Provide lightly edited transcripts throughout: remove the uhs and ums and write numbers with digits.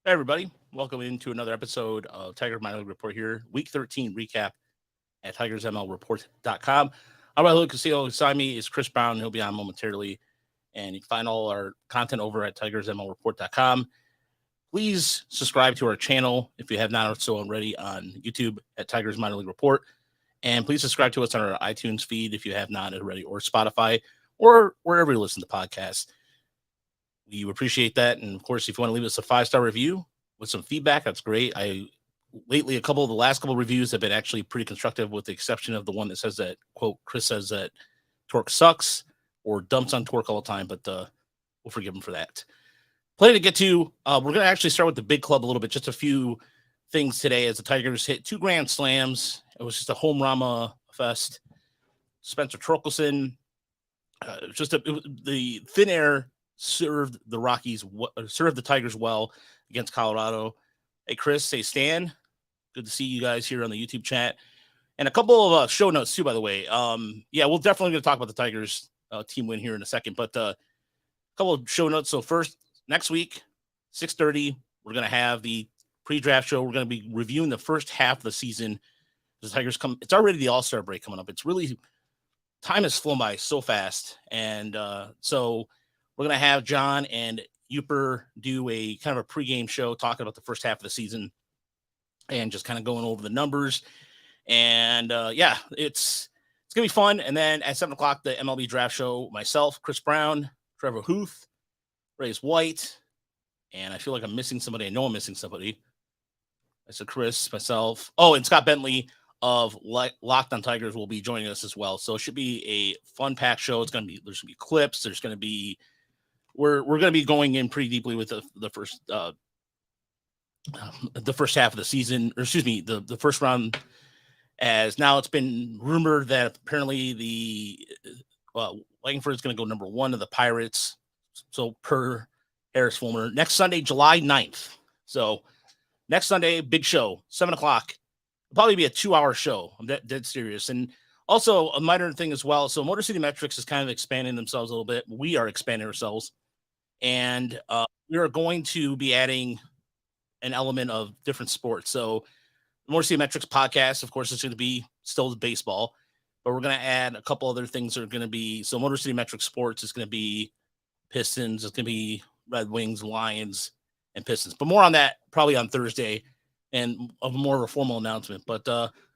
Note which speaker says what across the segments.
Speaker 1: Hey, everybody. Welcome into another episode of Tiger Minor League Report here. Week 13 recap at TigersMLReport.com. I'm Rogelio Castillo. Beside me is Chris Brown. He'll be on momentarily. And you can find all our content over at TigersMLReport.com. Please subscribe to our channel if you have not so already on YouTube at Tigers Minor League Report. And please subscribe to us on our iTunes feed if you have not already, or Spotify, or wherever you listen to podcasts. We appreciate that. And of course, if you want to leave us a 5-star review with some feedback, that's great. Lately, a couple of the last couple of reviews have been actually pretty constructive, with the exception of the one that says that, quote, Chris says that Torque sucks or dumps on Torque all the time, but we'll forgive him for that. Plenty to get to. We're going to actually start with the big club a little bit. Just a few things today as the Tigers hit 2 grand slams. It was just a home rama fest. Spencer Torkelson, the thin air served the Tigers well against Colorado. Hey, Chris, hey, Stan, good to see you guys here on the YouTube chat. And a couple of show notes too, by the way. We'll definitely going to talk about the Tigers team win here in a second, but a couple of show notes. So first, next week, 6:30, we're going to have the pre-draft show. We're going to be reviewing the first half of the season. The Tigers it's already the All-Star break coming up. It's really, time has flown by so fast. And so we're going to have John and Uper do a kind of a pregame show talking about the first half of the season and just kind of going over the numbers. And it's going to be fun. And then at 7 o'clock, the MLB draft show, myself, Chris Brown, Trevor Huth, Reyes White, and I feel like I'm missing somebody. I know I'm missing somebody. I said Chris, myself. Oh, and Scott Bentley of Locked on Tigers will be joining us as well. So it should be a fun packed show. There's going to be clips. There's going to be, we're going to be going in pretty deeply with the first half of the season, or excuse me, the first round. As now it's been rumored that apparently the Langford is going to go number 1 to the Pirates. So per Harris Fulmer, next Sunday, July 9th. So next Sunday, big show, 7 o'clock. It'll probably be a 2-hour show. I'm dead serious. And also a minor thing as well. So Motor City Metrics is kind of expanding themselves a little bit. We are expanding ourselves. And we are going to be adding an element of different sports. So the Motor City Metrics podcast, of course, is going to be still the baseball, but we're going to add a couple other things that are going to be. So Motor City Metrics sports is going to be Pistons. It's going to be Red Wings, Lions, and Pistons. But more on that probably on Thursday and of more of a formal announcement. But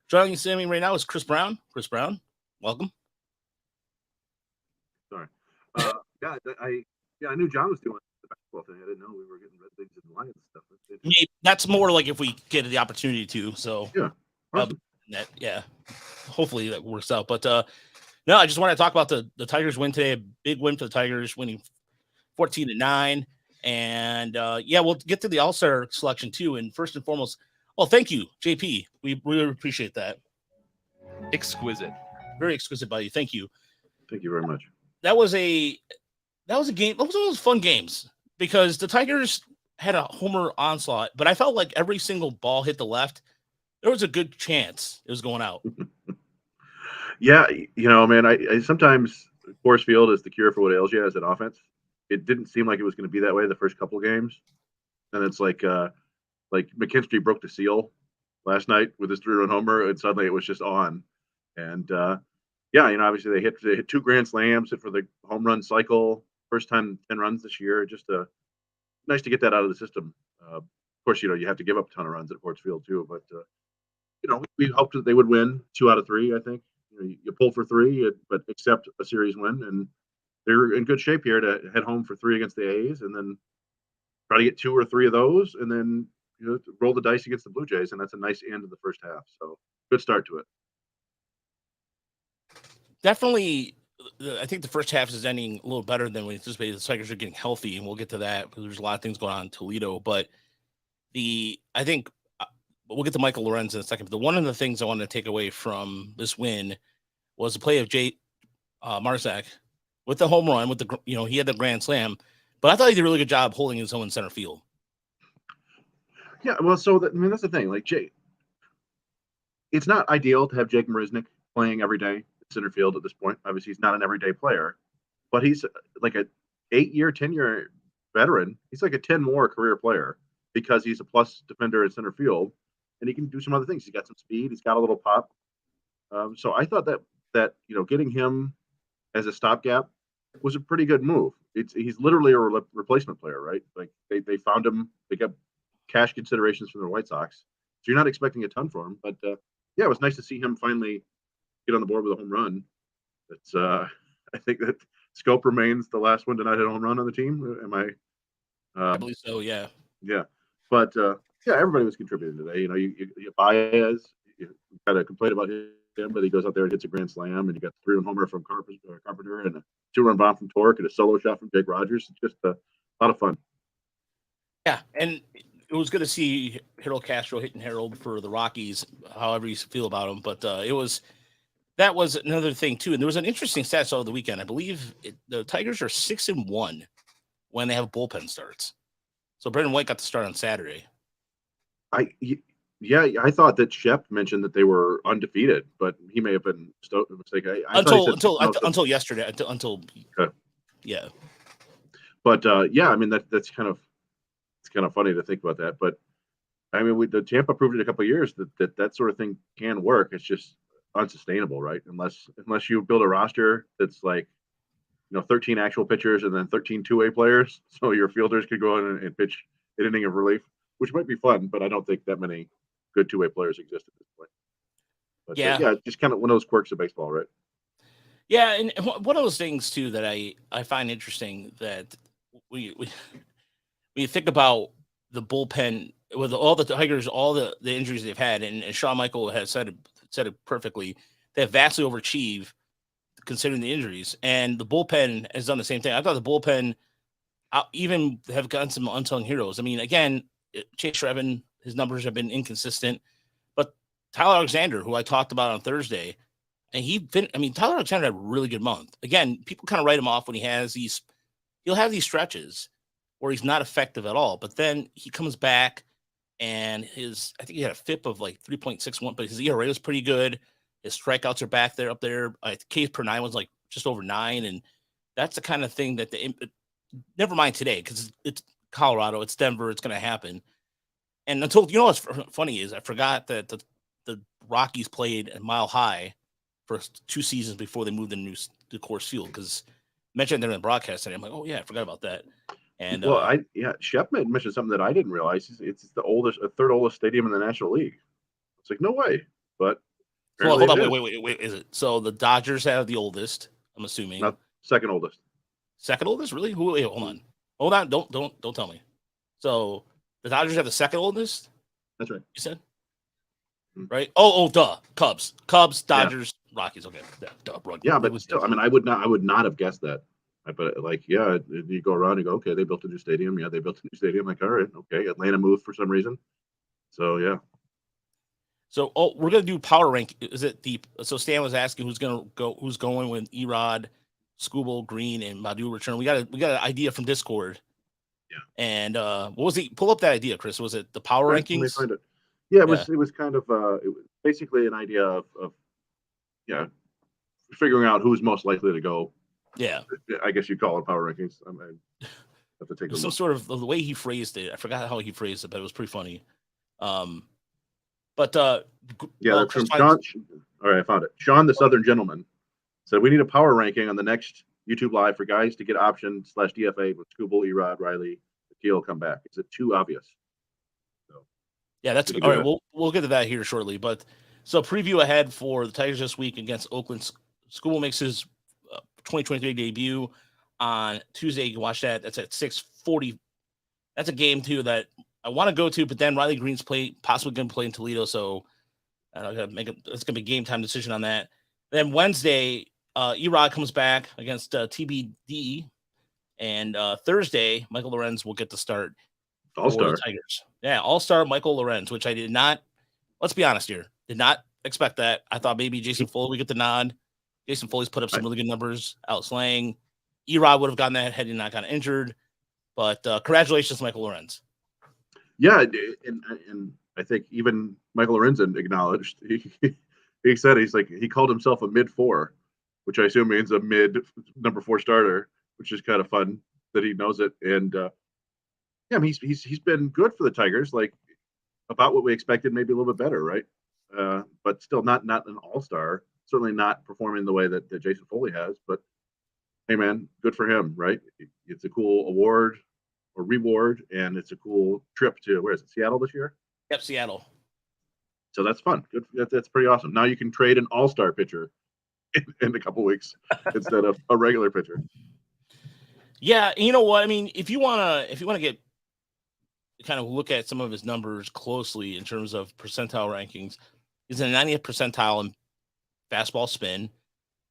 Speaker 1: joining us right now is Chris Brown. Chris Brown, welcome.
Speaker 2: Sorry. I knew John was doing the basketball thing. I didn't know we were getting Red Wings and Lions stuff.
Speaker 1: That's more like if we get the opportunity to. So
Speaker 2: yeah, awesome.
Speaker 1: Hopefully that works out. But no, I just want to talk about the Tigers win today. A big win for the Tigers, winning 14-9. And we'll get to the All-Star selection too. And first and foremost, thank you, JP. We really appreciate that.
Speaker 3: Exquisite.
Speaker 1: Very exquisite by you. Thank you.
Speaker 2: Thank you very much.
Speaker 1: That was a game. That was one of those fun games because the Tigers had a homer onslaught, but I felt like every single ball hit the left. There was a good chance it was going out.
Speaker 2: Yeah, man, I sometimes Coors Field is the cure for what ails you as an offense. It didn't seem like it was going to be that way the first couple of games, and it's like McKinstry broke the seal last night with his 3-run homer, and suddenly it was just on. And obviously they hit 2 grand slams, hit for the home run cycle, first time 10 runs this year. Just nice to get that out of the system. Of course, you have to give up a ton of runs at Coors Field too, but we hoped that they would win 2 out of 3. I think you pull for 3, but accept a series win, and they're in good shape here to head home for 3 against the A's, and then try to get 2 or 3 of those, and then roll the dice against the Blue Jays, and that's a nice end of the first half. So good start to it.
Speaker 1: Definitely, I think the first half is ending a little better than we anticipated. The Tigers are getting healthy, and we'll get to that because there's a lot of things going on in Toledo. But I think we'll get to Michael Lorenz in a second. But one of the things I wanted to take away from this win was the play of Jay Marsack with the home run. He had the grand slam, but I thought he did a really good job holding his own in center field.
Speaker 2: Yeah, well, that's the thing. Like Jay, it's not ideal to have Jake Marisnick playing every day at center field at this point. Obviously, he's not an everyday player, but he's like a 8-year, 10-year veteran. He's like a 10 more career player. because he's a plus defender in center field, and he can do some other things. He's got some speed. He's got a little pop. So I thought that getting him as a stopgap was a pretty good move. He's literally a replacement player, right? Like they found him. They got cash considerations from the White Sox, so you're not expecting a ton from him. But yeah, it was nice to see him finally get on the board with a home run. It's I think that Scope remains the last one to not hit a home run on the team. Am I?
Speaker 1: I believe so. Yeah.
Speaker 2: Yeah, but yeah, everybody was contributing today. You Baez, you kind of complain about him, but he goes out there and hits a grand slam, and you got the 3-run homer from Carpenter and a 2-run bomb from Torque and a solo shot from Jake Rogers. It's just a lot of fun.
Speaker 1: Yeah, and it was good to see Harold Castro hitting Harold for the Rockies, however you feel about him. But that was another thing too. And there was an interesting stat over the weekend. I believe the Tigers are 6-1 when they have bullpen starts. So Brendan White got to start on Saturday.
Speaker 2: I thought that Shep mentioned that they were undefeated, but he may have been mistaken.
Speaker 1: Until yesterday.
Speaker 2: Okay.
Speaker 1: Yeah.
Speaker 2: But yeah, I mean that's kind of funny to think about that. But I mean, the Tampa proved it a couple of years that sort of thing can work. It's just unsustainable, right? Unless you build a roster that's like 13 actual pitchers and then 13 two-way players, so your fielders could go in and pitch an inning of relief, which might be fun, but I don't think that many good two-way players exist at this point. But yeah, just kind of one of those quirks of baseball, right?
Speaker 1: Yeah, and one of those things too that I find interesting that when you think about the bullpen with all the Tigers, all the injuries they've had, and Shawn Michael has said it perfectly, they have vastly overachieved considering the injuries, and the bullpen has done the same thing. I thought the bullpen even have gotten some unsung heroes. I mean, again, Chase Shrevin, his numbers have been inconsistent, but Tyler Alexander, who I talked about on Thursday, and Tyler Alexander had a really good month. Again, people kind of write him off when he'll have these stretches where he's not effective at all, but then he comes back and I think he had a FIP of like 3.61, but his ERA was pretty good. His strikeouts are back there, up there. Ks per 9 was like just over 9, and that's the kind of thing that never mind today because it's Colorado, it's Denver, it's going to happen. And what's funny is I forgot that the Rockies played at Mile High for 2 seasons before they moved to Coors Field, because mentioned there in the broadcast today. I'm like, oh yeah, I forgot about that. And
Speaker 2: Shep mentioned something that I didn't realize. It's the third oldest stadium in the National League. It's like, no way, but.
Speaker 1: Well, hold on, wait. Is it so? The Dodgers have the oldest, I'm assuming.
Speaker 2: Not second oldest.
Speaker 1: Second oldest, really? Wait, hold on. Don't tell me. So the Dodgers have the second oldest.
Speaker 2: That's right.
Speaker 1: You said, right? Oh, duh. Cubs, Dodgers, yeah. Rockies. Okay, duh.
Speaker 2: Yeah, but still, I mean, I would not have guessed that. But you go around and go, okay, they built a new stadium. Yeah, they built a new stadium. Like, all right, okay, Atlanta moved for some reason. So yeah.
Speaker 1: So, we're gonna do power rank. Is it deep? So Stan was asking who's going when Erod, Skubal, Greene, and Baddoo return. We got an idea from Discord.
Speaker 2: Yeah.
Speaker 1: And what was the pull up that idea, Chris? Was it the power rankings?
Speaker 2: Let me find it. Yeah, it was kind of it was basically an idea of figuring out who's most likely to go.
Speaker 1: Yeah.
Speaker 2: I guess you call it power rankings. I have to take a look.
Speaker 1: Some sort of the way he phrased it. I forgot how he phrased it, but it was pretty funny. But
Speaker 2: that's from Sean. All right, I found it. Sean, the Southern Gentleman, said we need a power ranking on the next YouTube Live for guys to get option /DFA with Skubal, Erod, Riley, Akil come back. Is it too obvious? So,
Speaker 1: yeah, that's all right. We'll get to that here shortly. But so preview ahead for the Tigers this week against Oakland. Skubal makes his 2023 debut on Tuesday. You can watch that. That's at 6:40. That's a game too that I want to go to, but then Riley Greene's possibly going to play in Toledo, so I got to it's going to be a game time decision on that. Then Wednesday, Erod comes back against TBD, and Thursday, Michael Lorenz will get the start.
Speaker 2: All-Star
Speaker 1: Tigers, yeah, All-Star Michael Lorenz, which I did not. Let's be honest here, did not expect that. I thought maybe Jason Foley would get the nod. Jason Foley's put up some really good numbers. Alex Lang, Erod would have gotten that had he not gotten injured. But congratulations, Michael Lorenz.
Speaker 2: Yeah, and I think even Michael Lorenzen acknowledged he said he called himself a mid-4, which I assume means a mid number 4 starter, which is kind of fun that he knows it. And Yeah, I mean, he's been good for the Tigers, like about what we expected, maybe a little bit better, right? But still not an all-star. Certainly not performing the way that Jason Foley has. But hey, man, good for him, right? It's a cool award or reward, and it's a cool trip to where is it? Seattle this year.
Speaker 1: Yep, Seattle.
Speaker 2: So that's fun. Good. That's pretty awesome. Now you can trade an all-star pitcher in a couple weeks instead of a regular pitcher.
Speaker 1: Yeah, you know what? I mean, if you wanna get kind of look at some of his numbers closely in terms of percentile rankings, he's in the 90th percentile in fastball spin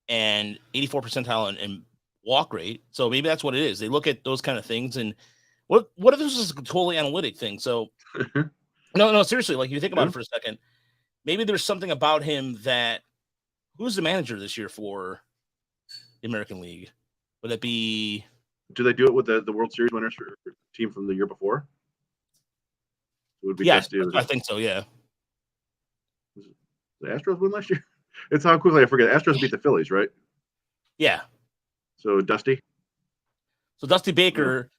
Speaker 1: and 84th percentile in walk rate. So maybe that's what it is. They look at those kind of things, and what if this is a totally analytic thing? So no, seriously, like you think about it for a second, maybe there's something about him that who's the manager this year for the American League? Would it be?
Speaker 2: Do they do it with the World Series winners for team from the year before? It would be
Speaker 1: I think so. Yeah.
Speaker 2: The Astros win last year. It's how quickly I forget. Astros beat the Phillies, right?
Speaker 1: Yeah.
Speaker 2: So Dusty.
Speaker 1: So Dusty Baker,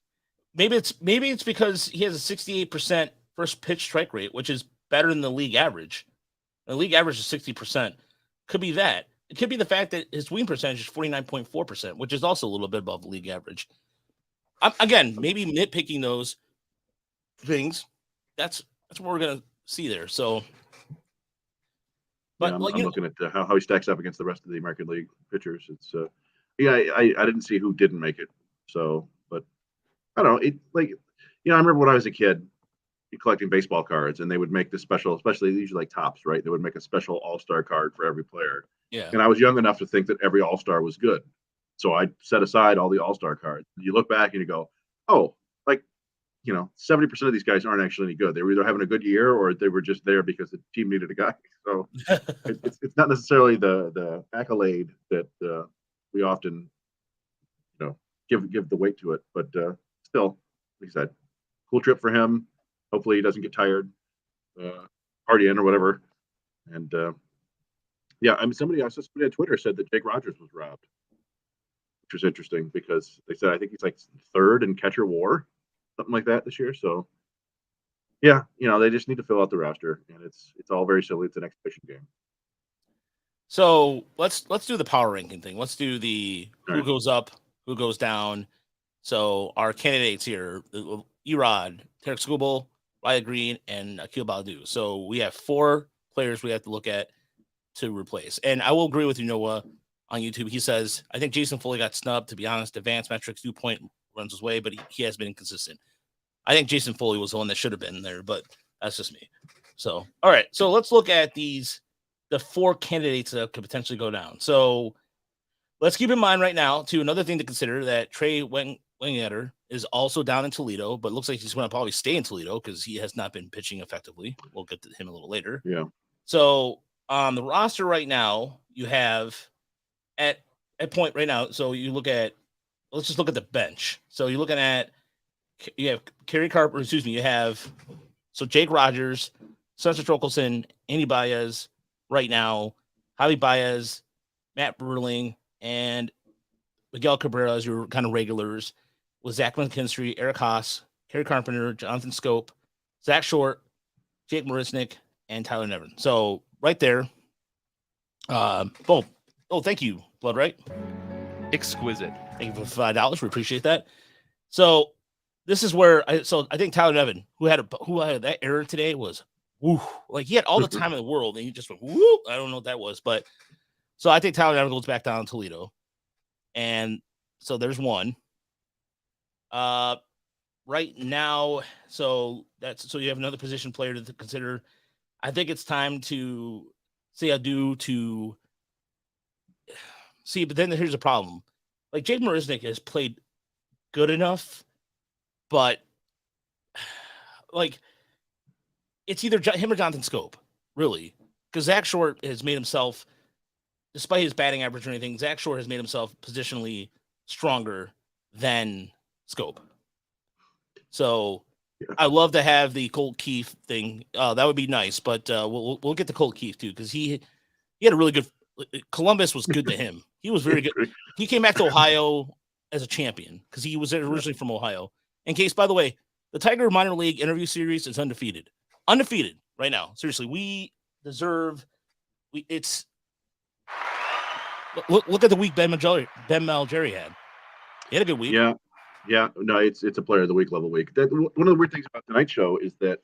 Speaker 1: maybe it's because he has a 68% first pitch strike rate, which is better than the league average. The league average is 60%. Could be that. It could be the fact that his swing percentage is 49.4%, which is also a little bit above the league average. Again, maybe nitpicking those things. That's what we're gonna see there. So,
Speaker 2: but I'm looking at how he stacks up against the rest of the American League pitchers. It's I didn't see who didn't make it. So, but I don't know. I remember when I was a kid collecting baseball cards, and they would make this special, especially usually like Topps, right? They would make a special all-star card for every player.
Speaker 1: Yeah.
Speaker 2: And I was young enough to think that every all-star was good. So I set aside all the all-star cards. You look back and you go, oh, 70% of these guys aren't actually any good. They were either having a good year or they were just there because the team needed a guy. So it's not necessarily the accolade that we often, give the weight to it. But still, like I said, cool trip for him. Hopefully he doesn't get tired partying or whatever. And I mean, somebody on Twitter said that Jake Rogers was robbed, which was interesting because they said I think he's like third in catcher WAR, something like that this year. So yeah, they just need to fill out the roster, and it's all very silly. It's an exhibition game.
Speaker 1: So let's do the power ranking thing. Let's do the who goes up, who goes down. So our candidates here: Erod, Tarek Skubal, Riley Greene, and Akil Baddoo. So we have 4 players we have to look at to replace. And I will agree with you, Noah, on YouTube. He says, I think Jason Foley got snubbed. To be honest, advanced metrics do point runs his way, but he has been inconsistent. I think Jason Foley was the one that should have been there, but that's just me. So, all right. So let's look at the 4 candidates that could potentially go down. So let's keep in mind right now, too, another thing to consider that Trey Winggetter is also down in Toledo, but looks like he's going to probably stay in Toledo because he has not been pitching effectively. We'll get to him a little later.
Speaker 2: Yeah.
Speaker 1: So on the roster right now, you have at point right now. So you look at, let's just look at the bench. So you're looking at, you have Kerry Carper, you have, so Jake Rogers, Spencer Torkelson, Andy Baez right now, Javi Baez, Matt Burling, and Miguel Cabrera as your kind of regulars, with Zach McKinstry, Eric Haas, Kerry Carpenter, Jonathan Scope, Zach Short, Jake Marisnik, and Tyler Nevin. So right there. Thank you, Blood Right.
Speaker 3: Exquisite.
Speaker 1: Thank you for $5. We appreciate that. So this is where I think Tyler Nevin, who had that error today, was like he had all the time in the world, and he just went whoo. I don't know what that was, but so I think Tyler Nevin goes back down to Toledo, and so there's one. Right now, so you have another position player to consider. I think it's time to say adieu to. See, but then here's a problem. Like Jake Marisnik has played good enough, but like it's either him or Jonathan Scope, really, because Zach Short has made himself, despite his batting average or anything, Zach Short has made himself positionally stronger than Scope. So I love to have the Colt Keith thing. That would be nice, but we'll get to Colt Keith too, because he had a really good. Columbus was good to him. He was very good. He came back to Ohio as a champion because he was originally from Ohio. In case, by the way, The Tiger minor league interview series is undefeated right now. Seriously, we deserve. It's look at the week Ben Malgeri had. He had a good week.
Speaker 2: Yeah. No, it's a player of the week level week. One of the weird things about tonight's show is that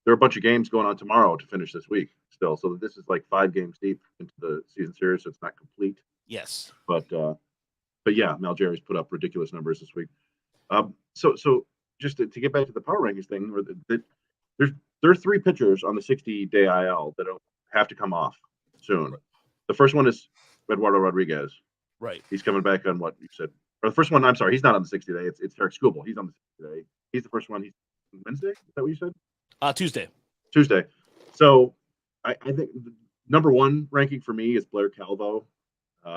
Speaker 2: there are a bunch of games going on tomorrow to finish this week still. So this is like 5 games deep into the season series, so it's not complete.
Speaker 1: Yes.
Speaker 2: But yeah, Malgeri's put up ridiculous numbers this week. So just to get back to the power rankings thing, there are 3 pitchers on the 60-day IL that have to come off soon. The first one is Eduardo Rodriguez.
Speaker 1: Right.
Speaker 2: He's coming back on what you said. Or the first one, I'm sorry, he's not on the 60-day. It's Eric Skubal. He's on the 60-day. He's the first one. He's Wednesday? Is that what you said?
Speaker 1: Tuesday.
Speaker 2: So I think the number 1 ranking for me is Blair Calvo.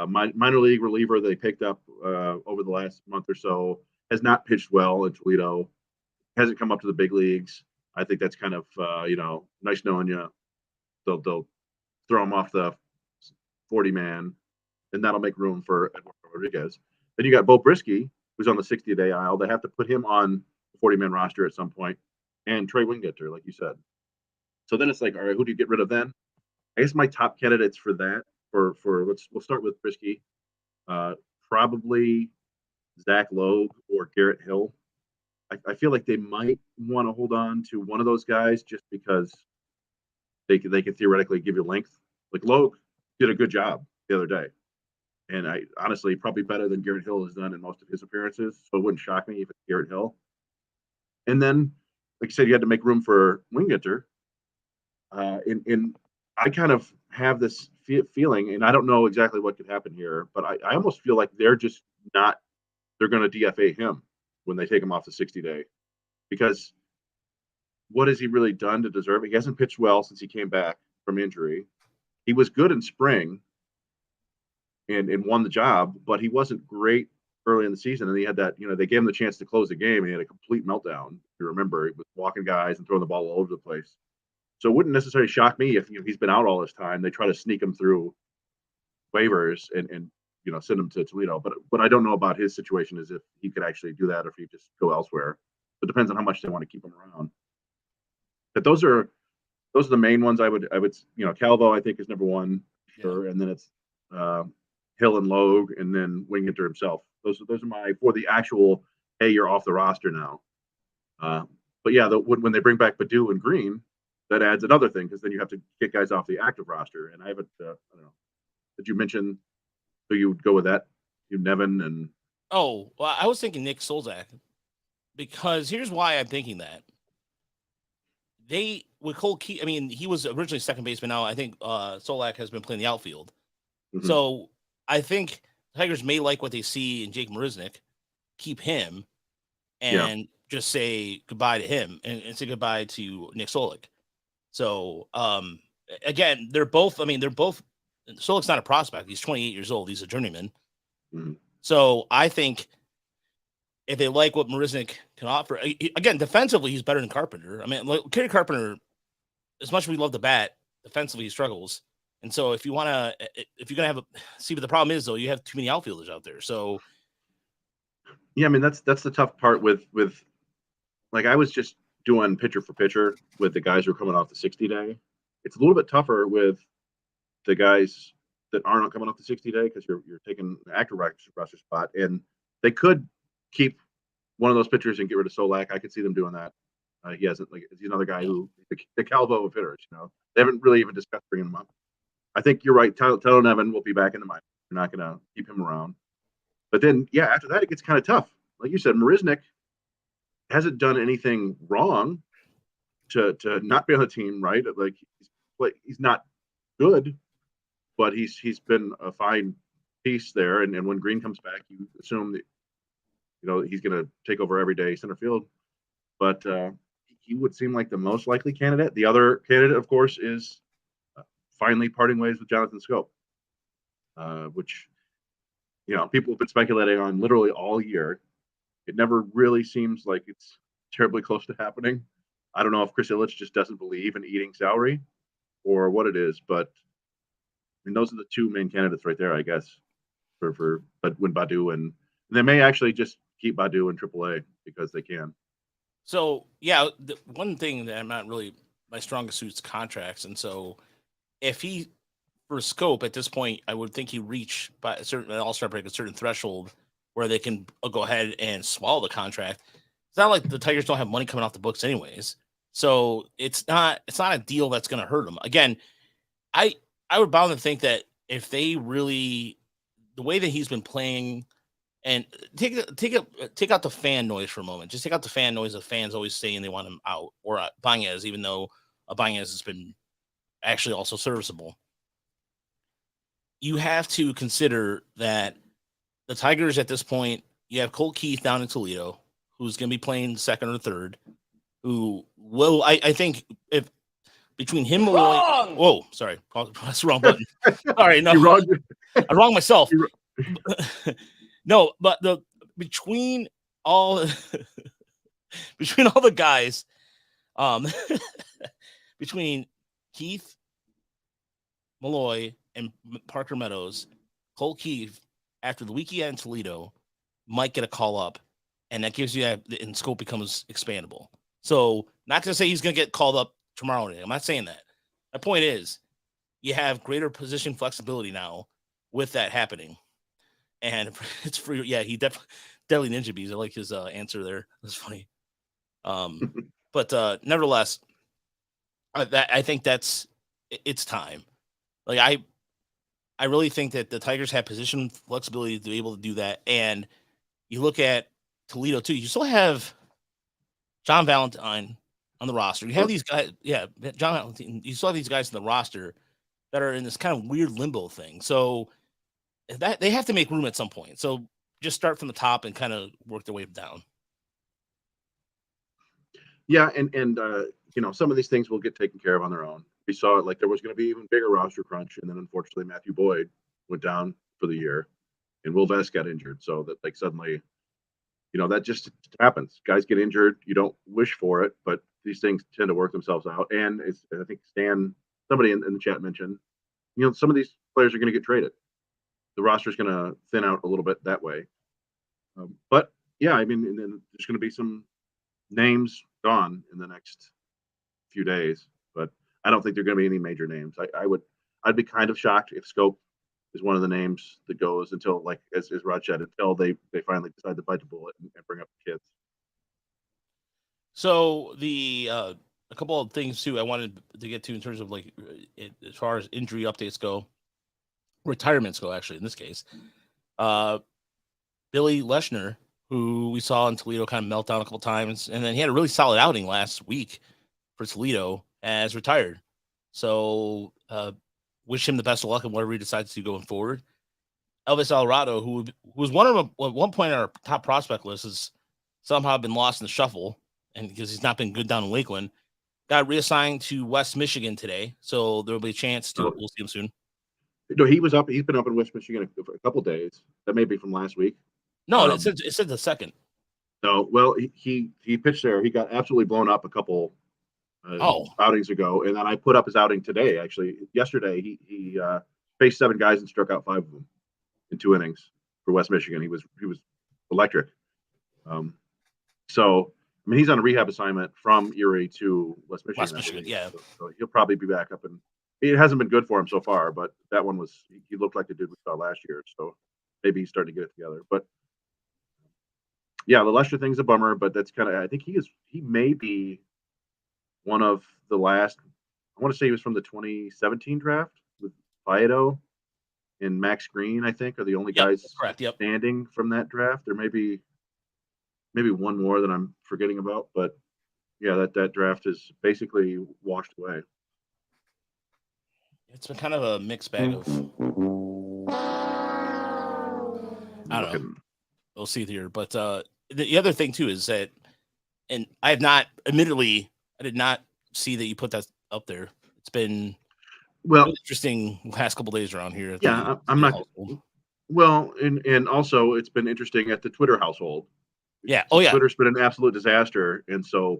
Speaker 2: Minor league reliever they picked up over the last month or so. Has not pitched well in Toledo. Hasn't come up to the big leagues. I think that's kind of nice knowing you. They'll throw him off the 40-man, and that'll make room for Eduardo Rodriguez. Then you got Bo Brisky, who's on the 60-day IL. They have to put him on the 40-man roster at some point, and Trey Winggetter, like you said. So then it's like, all right, who do you get rid of then? I guess my top candidates for that, we'll start with Brisky. Probably Zach Logue or Garrett Hill. I feel like they might want to hold on to one of those guys just because they can theoretically give you length. Like Logue did a good job the other day. And I honestly probably better than Garrett Hill has done in most of his appearances. So it wouldn't shock me if it's Garrett Hill. And then, like you said, you had to make room for Winggetter. And I kind of have this feeling, and I don't know exactly what could happen here, but I almost feel like they're going to DFA him when they take him off the 60-day, because what has he really done to deserve it? He hasn't pitched well since he came back from injury. He was good in spring and won the job, but he wasn't great early in the season. And he had that, they gave him the chance to close the game, and he had a complete meltdown. If you remember, he was walking guys and throwing the ball all over the place. So it wouldn't necessarily shock me if he's been out all this time. They try to sneak him through waivers and send him to Toledo. But what I don't know about his situation is if he could actually do that or if he just go elsewhere. It depends on how much they want to keep him around. But those are the main ones I would Calvo I think is number 1, sure, and then it's Hill and Logue, and then Winggetter himself. Those are my for the actual. Hey, you're off the roster now. But yeah, when they bring back Baddoo and Greene, that adds another thing because then you have to get guys off the active roster. And I haven't. I don't know. Did you mention who you would go with that? You Nevin and.
Speaker 1: Oh, well, I was thinking Nick Solzak, because here's why I'm thinking that. They with Colt Keith, I mean, he was originally second baseman. Now I think Solak has been playing the outfield. Mm-hmm. So I think Tigers may like what they see in Jake Marisnick, keep him, and just say goodbye to him and say goodbye to Nick Solak. So again, they're both. Solak's not a prospect. He's 28 years old. He's a journeyman. Mm-hmm. So I think if they like what Marisnick can offer, again, defensively, he's better than Carpenter. I mean, Kerry Carpenter, as much as we love the bat, defensively he struggles. And so if you're going to see what the problem is, though, you have too many outfielders out there. So.
Speaker 2: Yeah, I mean, that's the tough part with like I was just doing pitcher for pitcher with the guys who are coming off the 60-day. It's a little bit tougher with the guys that aren't coming off the 60-day because you're taking the active roster spot, and they could keep one of those pitchers and get rid of Solak. I could see them doing that. He hasn't he's another guy who the Calvo of hitters. They haven't really even discussed bringing him up. I think you're right. Tyler Nevin will be back in the minors. You're not going to keep him around. But then, yeah, after that, it gets kind of tough. Like you said, Marisnick hasn't done anything wrong to not be on the team, right? Like he's not good, but he's been a fine piece there. And when Greene comes back, you assume that he's going to take over every day center field. But he would seem like the most likely candidate. The other candidate, of course, is finally parting ways with Jonathan Schoop, which people have been speculating on literally all year. It never really seems like it's terribly close to happening. I don't know if Chris Ilitch just doesn't believe in eating salary or what it is, but I mean, those are the 2 main candidates right there, I guess, but when Baddoo and they may actually just keep Baddoo in Triple-A because they can.
Speaker 1: So yeah, the one thing that I'm not really my strongest suit's contracts, and so if he for scope at this point, I would think he reach by a certain all-star break a certain threshold where they can go ahead and swallow the contract. It's not like the Tigers don't have money coming off the books anyways, so it's not a deal that's going to hurt them. Again, I I would bound to think that if they really the way that he's been playing and take out the fan noise for a moment. Just take out the fan noise of fans always saying they want him out or Banez, even though Banez has been actually also serviceable. You have to consider that the Tigers at this point, you have Colt Keith down in Toledo, who's going to be playing second or third, who will, I think, if between him, Malloy, whoa, sorry, that's the wrong button. Sorry, no, I wrong myself. No, but between all between all the guys, between Keith, Malloy, and Parker Meadows, Cole Keith, after the weekend in Toledo, might get a call up, and that gives you that, and scope becomes expandable. So, not to say he's going to get called up tomorrow. I'm not saying that. My point is, you have greater position flexibility now with that happening, and it's free. Yeah, he definitely ninja bees. I like his answer there. That's funny. But nevertheless, I think it's time. Like I really think that the Tigers have position flexibility to be able to do that. And you look at Toledo too. You still have John Valentine on the roster. You have these guys, yeah, John Valentine. You still have these guys on the roster that are in this kind of weird limbo thing. So that they have to make room at some point. So just start from the top and kind of work their way down.
Speaker 2: Yeah, and some of these things will get taken care of on their own. We saw it like there was going to be even bigger roster crunch, and then unfortunately Matthew Boyd went down for the year, and Will Vest got injured. So that like suddenly, that just happens. Guys get injured. You don't wish for it, but these things tend to work themselves out. And I think Stan, somebody in the chat mentioned, some of these players are going to get traded. The roster is going to thin out a little bit that way. But yeah, I mean, and then there's going to be some names gone in the next few days, but I don't think there are going to be any major names. I'd be kind of shocked if Scope is one of the names that goes until, like as Rod said, until they finally decide to bite the bullet and bring up the kids.
Speaker 1: So a couple of things too I wanted to get to in terms of as far as injury updates go, retirements go actually in this case. Billy Leshner, who we saw in Toledo kind of melt down a couple times, and then he had a really solid outing last week for Toledo, has retired. So wish him the best of luck in whatever he decides to do going forward. Elvis Alvarado, who was one of them at one point on our top prospect list, has somehow been lost in the shuffle, and because he's not been good down in Lakeland, got reassigned to West Michigan today. So there will be a chance we'll see him soon.
Speaker 2: No, he's been up in West Michigan for a couple of days. That may be from last week.
Speaker 1: No, it said the second.
Speaker 2: No, well, he pitched there. He got absolutely blown up a couple outings ago, and then I put up his outing today. Actually, yesterday he faced 7 guys and struck out 5 of them in 2 innings for West Michigan. He was electric. So I mean, he's on a rehab assignment from Erie to West Michigan.
Speaker 1: West Michigan, yeah.
Speaker 2: So he'll probably be back up, and it hasn't been good for him so far. But that one he looked like the dude we saw last year. So maybe he's starting to get it together. But yeah, the Lester thing's a bummer, but that's kind of, I think he may be one of the last, I want to say he was from the 2017 draft with Baddoo and Max Greene, I think, are the only guys standing from that draft. There may be one more that I'm forgetting about, but yeah, that draft is basically washed away.
Speaker 1: It's been kind of a mixed bag of, I don't know. We'll see here. But the other thing too is that, and I have not, admittedly, I did not see that you put that up there. It's been really interesting last couple days around here.
Speaker 2: Yeah, I'm not. Household. Well, and also it's been interesting at the Twitter household.
Speaker 1: Yeah. Oh yeah.
Speaker 2: Twitter's been an absolute disaster, and so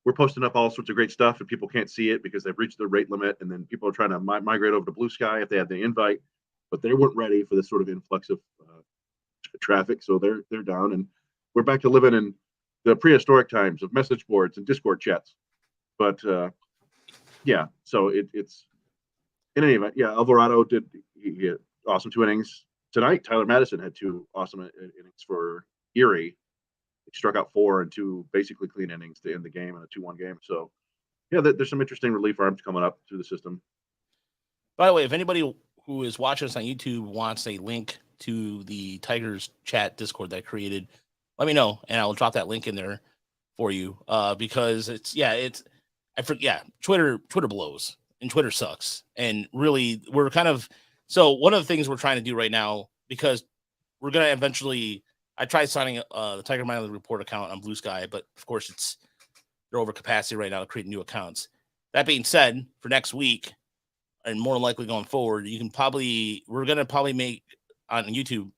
Speaker 2: we're posting up all sorts of great stuff, and people can't see it because they've reached the rate limit, and then people are trying to migrate over to Blue Sky if they have the invite, but they weren't ready for this sort of influx of traffic, so they're down, and we're back to living in the prehistoric times of message boards and Discord chats. But yeah, so it's in any event. Yeah, Alvarado did he had awesome 2 innings tonight. Tyler Madison had 2 awesome innings for Erie. He struck out 4 and 2 basically clean innings to end the game in a 2-1 game. So yeah, there's some interesting relief arms coming up through the system.
Speaker 1: By the way, if anybody who is watching us on YouTube wants a link to the Tigers chat Discord that I created, let me know, and I'll drop that link in there for you. Because Twitter blows and Twitter sucks, and really we're kind of so one of the things we're trying to do right now, because we're gonna eventually. I tried signing the Tiger Minor League Report account on Blue Sky, but of course they're over capacity right now to create new accounts. That being said, for next week, and more likely going forward, we're gonna probably make on YouTube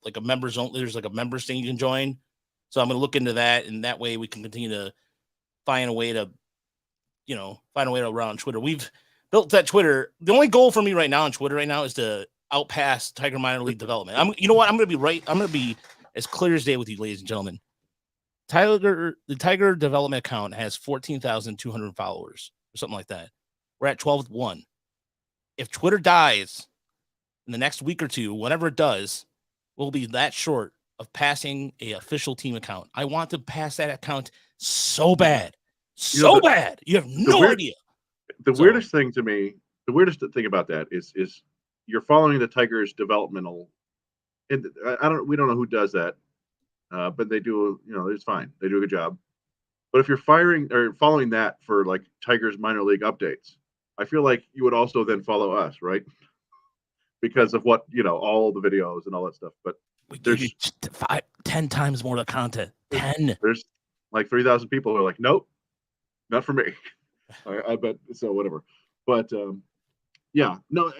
Speaker 1: like a members only. There's like a members thing you can join. So I'm gonna look into that, and that way we can continue to find a way to around Twitter. We've built that Twitter. The only goal for me right now on Twitter right now is to outpass Tiger Minor League Development. I'm gonna be as clear as day with you, ladies and gentlemen. The Tiger Development account has 14,200 followers or something like that. We're at 12-1. If Twitter dies in the next week or two, whatever it does, we'll be that short of passing a official team account. I want to pass that account so bad. Bad. You have no idea.
Speaker 2: The weirdest thing to me, the weirdest thing about that is you're following the Tigers developmental, and we don't know who does that, but they do. It's fine. They do a good job. But if you're following that for like Tigers minor league updates, I feel like you would also then follow us, right? Because of what all the videos and all that stuff. But there's
Speaker 1: 10 times more of the content. 10.
Speaker 2: There's like 3,000 people who are like, nope, not for me. I bet so. Whatever. But yeah, no.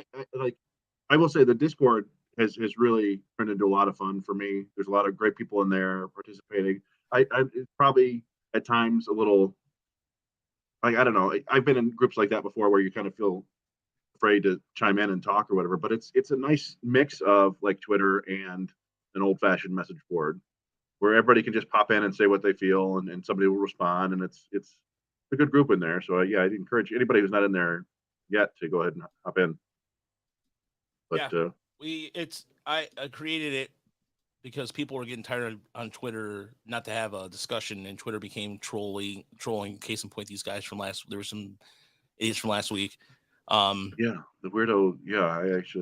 Speaker 2: I will say the Discord has really turned into a lot of fun for me. There's a lot of great people in there participating. It's probably at times a little, I don't know. I've been in groups like that before where you kind of feel afraid to chime in and talk or whatever. But it's a nice mix of like Twitter and an old-fashioned message board where everybody can just pop in and say what they feel, and somebody will respond, and it's a good group in there. So yeah, I'd encourage anybody who's not in there yet to go ahead and hop in. But
Speaker 1: I created it because people were getting tired on Twitter not to have a discussion, and Twitter became trolling. Case in point, these guys there were some idiots from last week.
Speaker 2: Yeah, the weirdo. Yeah,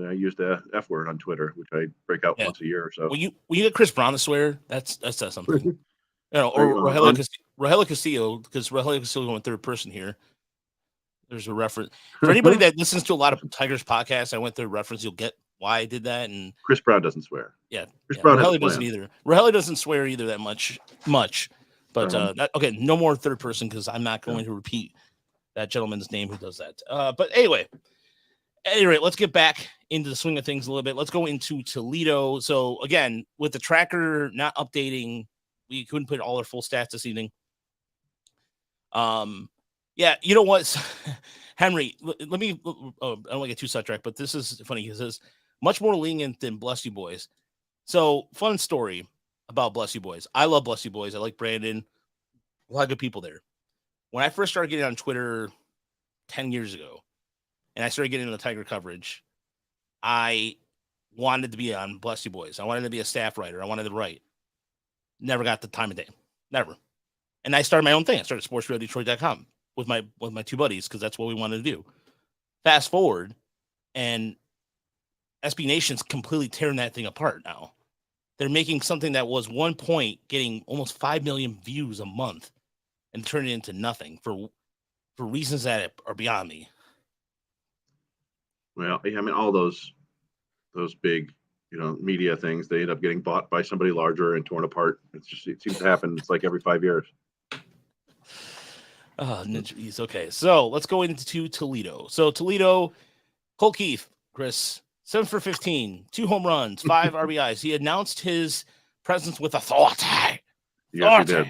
Speaker 2: I used the F word on Twitter, which I break out once a year or so.
Speaker 1: When you get Chris Brown to swear, that says something. Or Rogelio Castillo, because Rogelio Castillo going third person here. There's a reference for anybody that listens to a lot of Tigers podcasts. I went through a reference. You'll get why I did that. And
Speaker 2: Chris Brown doesn't swear.
Speaker 1: Yeah,
Speaker 2: Brown
Speaker 1: Rogelio doesn't either. Rogelio doesn't swear either that much. But okay, no more third person because I'm not going to repeat that gentleman's name who does that. But anyway, let's get back into the swing of things a little bit. Let's go into Toledo. So again, with the tracker not updating, we couldn't put all our full stats this evening. Yeah, you know what, Henry? Let me. I don't want to get too sidetracked, but this is funny. He says much more lenient than Bless You Boys. So fun story about Bless You Boys. I love Bless You Boys. I like Brandon. A lot of good people there. When I first started getting on Twitter 10 years ago, and I started getting into the Tiger coverage, I wanted to be on Bless You Boys. I wanted to be a staff writer. I wanted to write. Never got the time of day. Never. And I started my own thing. I started sportsradiodetroit.com with my two buddies because that's what we wanted to do. Fast forward, and SB Nation's completely tearing that thing apart now. They're making something that was 1 point getting almost 5 million views a month and turning it into nothing for reasons that are beyond me.
Speaker 2: Well, I mean, all those big, media things, they end up getting bought by somebody larger and torn apart. It seems to happen. It's like every 5 years.
Speaker 1: Oh, geez. Okay, so let's go into Toledo. So Toledo, Colt Keith, Chris, 7 for 15, 2 home runs, 5 RBIs. He announced his presence with authority.
Speaker 2: Yes, he did.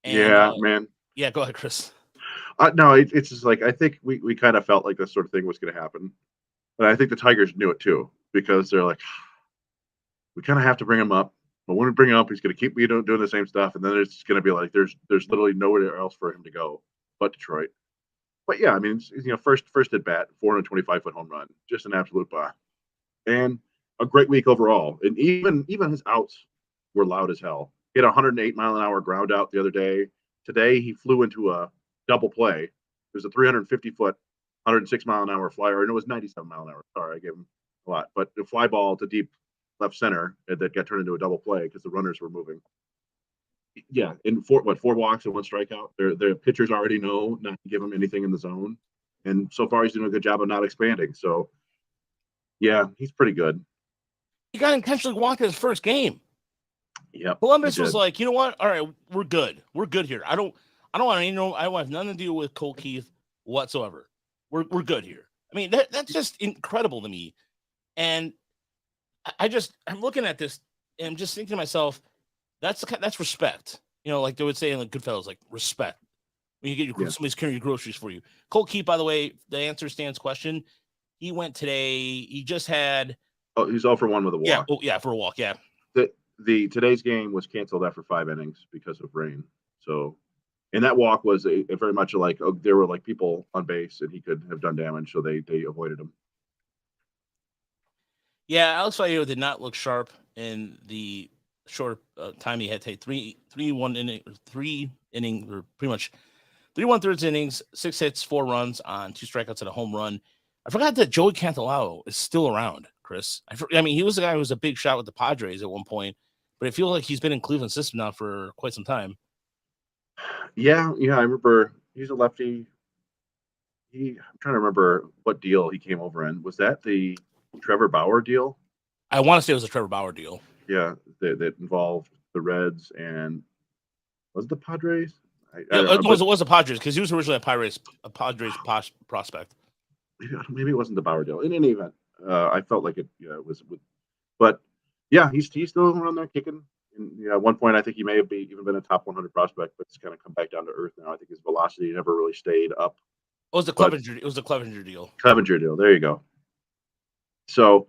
Speaker 2: And, man.
Speaker 1: Yeah, go ahead, Chris.
Speaker 2: No, it's just like I think we kind of felt like this sort of thing was going to happen, and I think the Tigers knew it too because they're like, we kind of have to bring him up. But when we bring him up, he's going to keep doing the same stuff, and then it's going to be like there's literally nowhere else for him to go but Detroit. But yeah, I mean, first at bat, 425-foot home run, just an absolute bah, and a great week overall. And even his outs were loud as hell. He had a 108-mile-an-hour ground out the other day. Today he flew into a double play. It was a 350-foot, 106-mile-an-hour flyer, and it was 97-mile-an-hour. Sorry, I gave him a lot, but the fly ball to deep left center that got turned into a double play because the runners were moving. Yeah, in four walks and 1 strikeout. Their pitchers already know not to give him anything in the zone, and so far he's doing a good job of not expanding. So, yeah, he's pretty good.
Speaker 1: He got intentionally walked in his first game.
Speaker 2: Yeah,
Speaker 1: Columbus was like, you know what? All right, we're good. We're good here. I don't want any. I want nothing to do with Colt Keith whatsoever. We're good here. I mean, that's just incredible to me. And I'm looking at this and I'm just thinking to myself, that's respect. Like they would say in the Goodfellas, like respect. When you get somebody's carrying your groceries for you. Colt Keith, by the way, the answer Stan's question. He went today. He just had.
Speaker 2: Oh, he's all for 1 with a walk.
Speaker 1: Yeah. Oh, yeah, for a walk. Yeah.
Speaker 2: Today's game was canceled after 5 innings because of rain. So, and that walk was a very much like there were like people on base and he could have done damage, so they avoided him.
Speaker 1: Yeah, Alex Vallejo did not look sharp in the short time he had to take 3 innings, or pretty much 3 1/3 innings, 6 hits, 4 runs on 2 strikeouts and a home run. I forgot that Joey Cantalao is still around, Chris. I mean, he was the guy who was a big shot with the Padres at one point, but I feel like he's been in Cleveland system now for quite some time.
Speaker 2: Yeah, I remember he's a lefty. I'm trying to remember what deal he came over in. Was that the Trevor Bauer deal?
Speaker 1: I want to say it was a Trevor Bauer deal.
Speaker 2: Yeah, that involved the Reds and was it the Padres?
Speaker 1: It was the Padres because he was originally a Padres prospect.
Speaker 2: Maybe it wasn't the Bauer deal. In any event, I felt like it was. But yeah, he's still around there kicking. And, at one point, I think he may have even been a top 100 prospect, but it's kind of come back down to earth now. I think his velocity never really stayed up.
Speaker 1: It was the Clevenger deal.
Speaker 2: Clevenger deal. There you go. So,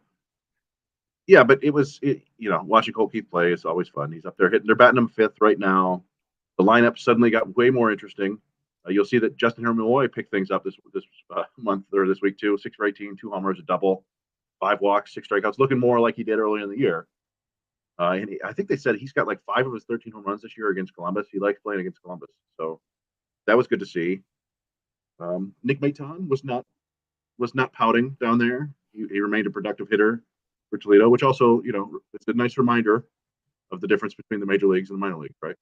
Speaker 2: yeah, but watching Colt Keith play is always fun. He's up there hitting. They're batting him 5th right now. The lineup suddenly got way more interesting. You'll see that Justin Hermoy picked things up this month or this week too. 6 for 18, 2 homers, a double, 5 walks, 6 strikeouts, looking more like he did earlier in the year. And I think they said he's got like 5 of his 13 home runs this year against Columbus. He likes playing against Columbus, so that was good to see. Nick Maton was not pouting down there. He remained a productive hitter for Toledo, which also, it's a nice reminder of the difference between the major leagues and the minor leagues, right?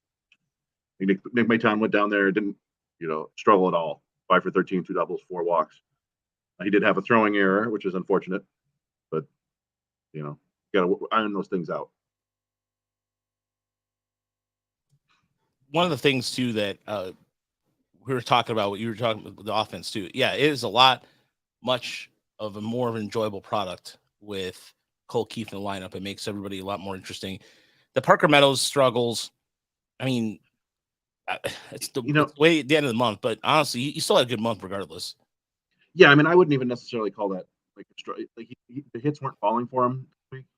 Speaker 2: Nick Maton went down there and didn't, struggle at all. 5 for 13, 2 doubles, 4 walks. He did have a throwing error, which is unfortunate, but got to iron those things out.
Speaker 1: One of the things too that we were talking about, what you were talking about the offense too. Yeah, it is much of a more of an enjoyable product with Colt Keith in the lineup. It makes everybody a lot more interesting. The Parker Meadows struggles. I mean, it's way at the end of the month, but honestly, he still had a good month regardless.
Speaker 2: Yeah, I mean, I wouldn't even necessarily call that like the hits weren't falling for him.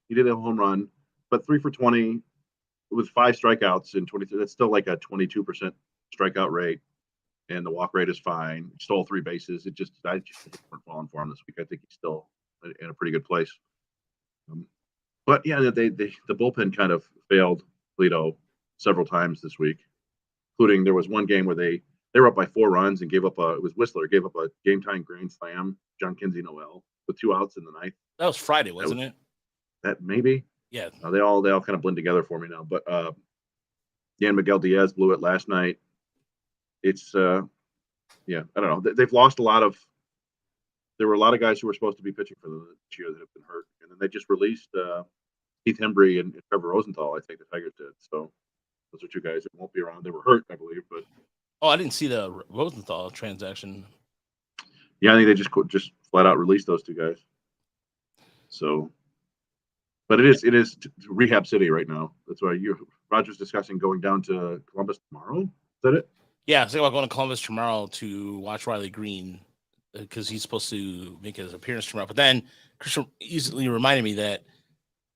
Speaker 2: He did a home run, but 3 for 20 with 5 strikeouts in 23. That's still like a 22% strikeout rate, and the walk rate is fine. He stole 3 bases. I just weren't falling for him this week. I think he's still in a pretty good place. But yeah, the bullpen kind of failed Toledo several times this week, including there was one game where they were up by 4 runs and Whistler gave up a game-tying grand slam, John Kinsey Noel, with 2 outs in the 9th.
Speaker 1: That was Friday, wasn't it?
Speaker 2: That maybe.
Speaker 1: Yeah.
Speaker 2: They all kind of blend together for me now. But Dan Miguel Diaz blew it last night. It's I don't know. They've lost a lot of. There were a lot of guys who were supposed to be pitching for them this year that have been hurt, and then they just released Keith Hembry and Trevor Rosenthal. I think the Tigers did. So those are 2 guys that won't be around. They were hurt, I believe, but.
Speaker 1: Oh, I didn't see the Rosenthal transaction.
Speaker 2: Yeah, I think they just flat out released those 2 guys. So, but it is rehab city right now. That's why Roger's discussing going down to Columbus tomorrow. Is that it?
Speaker 1: Yeah, I was thinking about going to Columbus tomorrow to watch Riley Greene because he's supposed to make his appearance tomorrow. But then Christian easily reminded me that,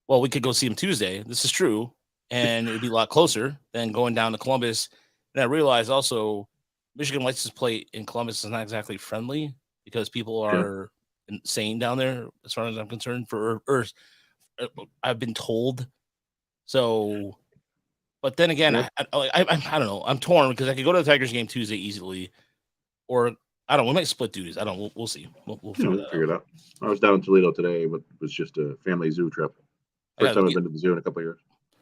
Speaker 1: well, we could go see him Tuesday. This is true. and it would be a lot closer than going down to Columbus. And I realized also Michigan license plate in Columbus is not exactly friendly because people are insane down there, as far as I'm concerned. I've been told. So, but then again, I don't know. I'm torn because I could go to the Tigers game Tuesday easily, or I don't know. We might split duties. I don't know. We'll see. We'll figure
Speaker 2: it out. I was down in Toledo today, but it was just a family zoo trip. First time I've been to the zoo in a couple of years.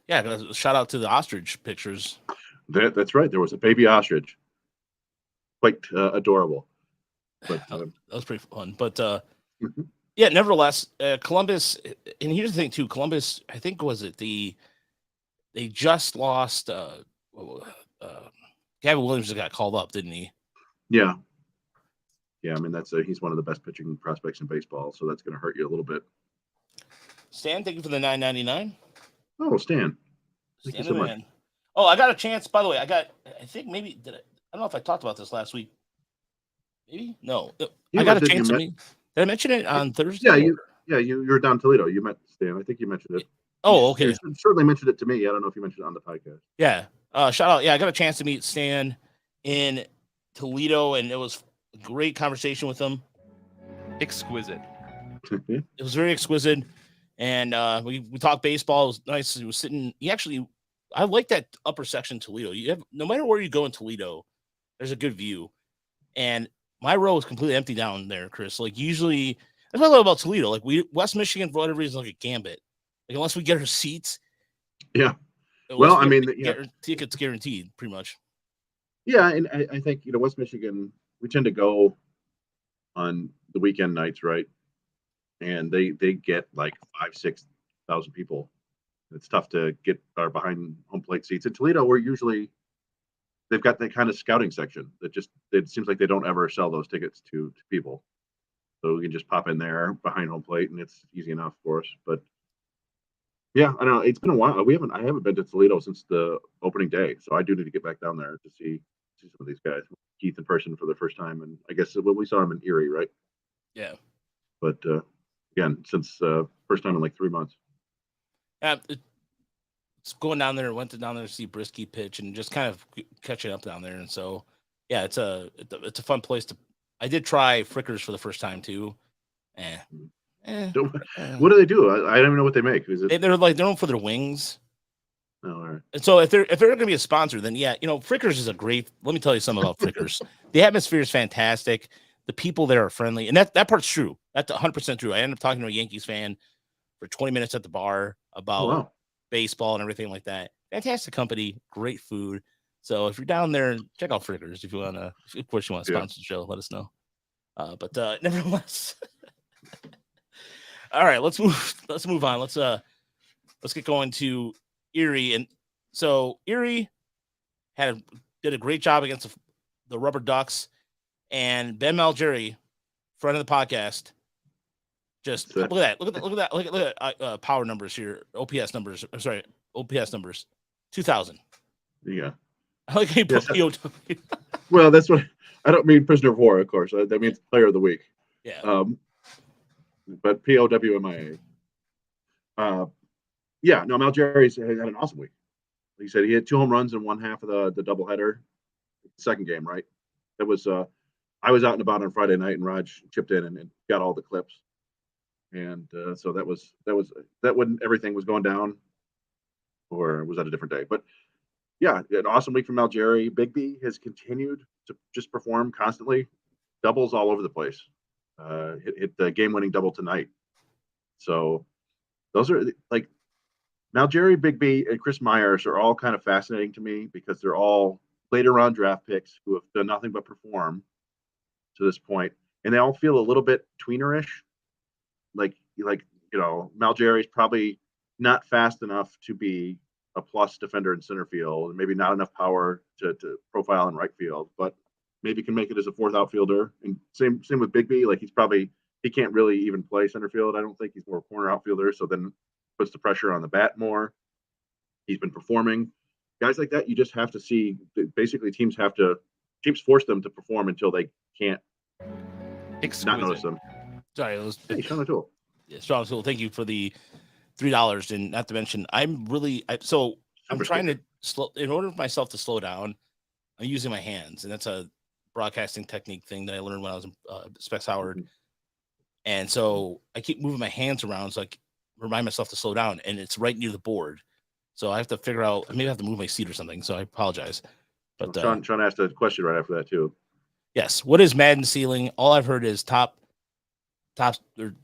Speaker 1: Yeah, shout out to the ostrich pictures.
Speaker 2: That's right. There was a baby ostrich. Quite adorable. But
Speaker 1: that was pretty fun. But yeah, nevertheless, Columbus, and here's the thing too, Columbus, I think they just lost Gavin Williams just got called up, didn't he?
Speaker 2: Yeah. Yeah, I mean he's one of the best pitching prospects in baseball, so that's going to hurt you a little bit.
Speaker 1: Stan, thank you for the $9.99.
Speaker 2: Oh, Stan. Thank you so much.
Speaker 1: Oh, I got a chance. By the way, I think maybe I don't know if I talked about this last week. Maybe no. I got a chance to meet. Did I mention it on Thursday?
Speaker 2: Yeah, you were down in Toledo. You met Stan. I think you mentioned it.
Speaker 1: Oh, okay.
Speaker 2: You certainly mentioned it to me. I don't know if you mentioned it on the podcast.
Speaker 1: Yeah. Shout out. Yeah, I got a chance to meet Stan in Toledo, and it was a great conversation with him.
Speaker 3: Exquisite.
Speaker 1: It was very exquisite. And we talked baseball. It was nice. He was sitting. I like that upper section Toledo. No matter where you go in Toledo, there's a good view. And my row is completely empty down there, Chris. Like usually, that's what I love about Toledo. Like West Michigan, for whatever reason, like a gambit. Like unless we get our seats.
Speaker 2: Yeah. Well, I mean,
Speaker 1: tickets guaranteed, pretty much.
Speaker 2: Yeah, and I think West Michigan, we tend to go on the weekend nights, right? And they get like 5,000-6,000 people. It's tough to get our behind home plate seats. In Toledo, they've got that kind of scouting section that it seems like they don't ever sell those tickets to people. So we can just pop in there behind home plate and it's easy enough for us. But yeah, I don't know. It's been a while. I haven't been to Toledo since the opening day. So I do need to get back down there to see some of these guys. Keith in person for the first time. And I guess we saw him in Erie, right?
Speaker 1: Yeah.
Speaker 2: But again, since first time in like 3 months.
Speaker 1: Yeah, it's going down there. Went down there to see Brisky pitch and just kind of catching up down there. And so, yeah, it's a fun place to. I did try Frickers for the first time too.
Speaker 2: What do they do? I don't even know what they make.
Speaker 1: They're known for their wings.
Speaker 2: Oh, all right.
Speaker 1: And so if they're going to be a sponsor, then yeah, Frickers is a great. Let me tell you something about Frickers. The atmosphere is fantastic. The people there are friendly, and that part's true. That's 100% true. I ended up talking to a Yankees fan for 20 minutes at the bar about baseball and everything like that. Fantastic company, great food. So if you're down there, check out Frickers if you want to. Of course, you want to sponsor the show, let us know. But nevertheless, all right, let's move on. Let's get going to Erie, and so Erie did a great job against the Rubber Ducks. And Ben Malgeri, friend of the podcast, just look at that. Look at power numbers here. OPS numbers. 2,000.
Speaker 2: Yeah.
Speaker 1: I like how you put POW.
Speaker 2: Well, that's what I don't mean prisoner of war, of course. That means player of the week.
Speaker 1: Yeah.
Speaker 2: But POWMIA. Yeah. No, Malgeri's had an awesome week. He said he had 2 home runs in one half of the doubleheader, second game, right? That was. I was out and about on Friday night, and Raj chipped in and got all the clips. And so that was when everything was going down, or was that a different day? But yeah, an awesome week from Malgeri. Bigby has continued to just perform constantly, doubles all over the place. Hit the game-winning double tonight. So those are like Malgeri, Bigby, and Chris Myers are all kind of fascinating to me because they're all later round draft picks who have done nothing but perform to this point, and they all feel a little bit tweenerish. Like Malgeri's probably not fast enough to be a plus defender in center field, and maybe not enough power to profile in right field, but maybe can make it as a fourth outfielder. And same with Bigby. Like he can't really even play center field. I don't think he's more a corner outfielder. So then puts the pressure on the bat more. He's been performing. Guys like that, you just have to see. Basically, teams force them to perform until they can't not notice them.
Speaker 1: Sorry, it was
Speaker 2: Sean O'Toole.
Speaker 1: Yeah, Sean O'Toole, thank you for the $3. And not to mention, so I'm trying to slow. In order for myself to slow down, I'm using my hands, and that's a broadcasting technique thing that I learned when I was in Specs Howard.
Speaker 2: Mhm.
Speaker 1: And so I keep moving my hands around, so I remind myself to slow down, and it's right near the board. So I have to figure out. Maybe I have to move my seat or something. So I apologize. But
Speaker 2: Sean asked a question right after that too.
Speaker 1: yes, what is Madden ceiling? All I've heard is top. He's going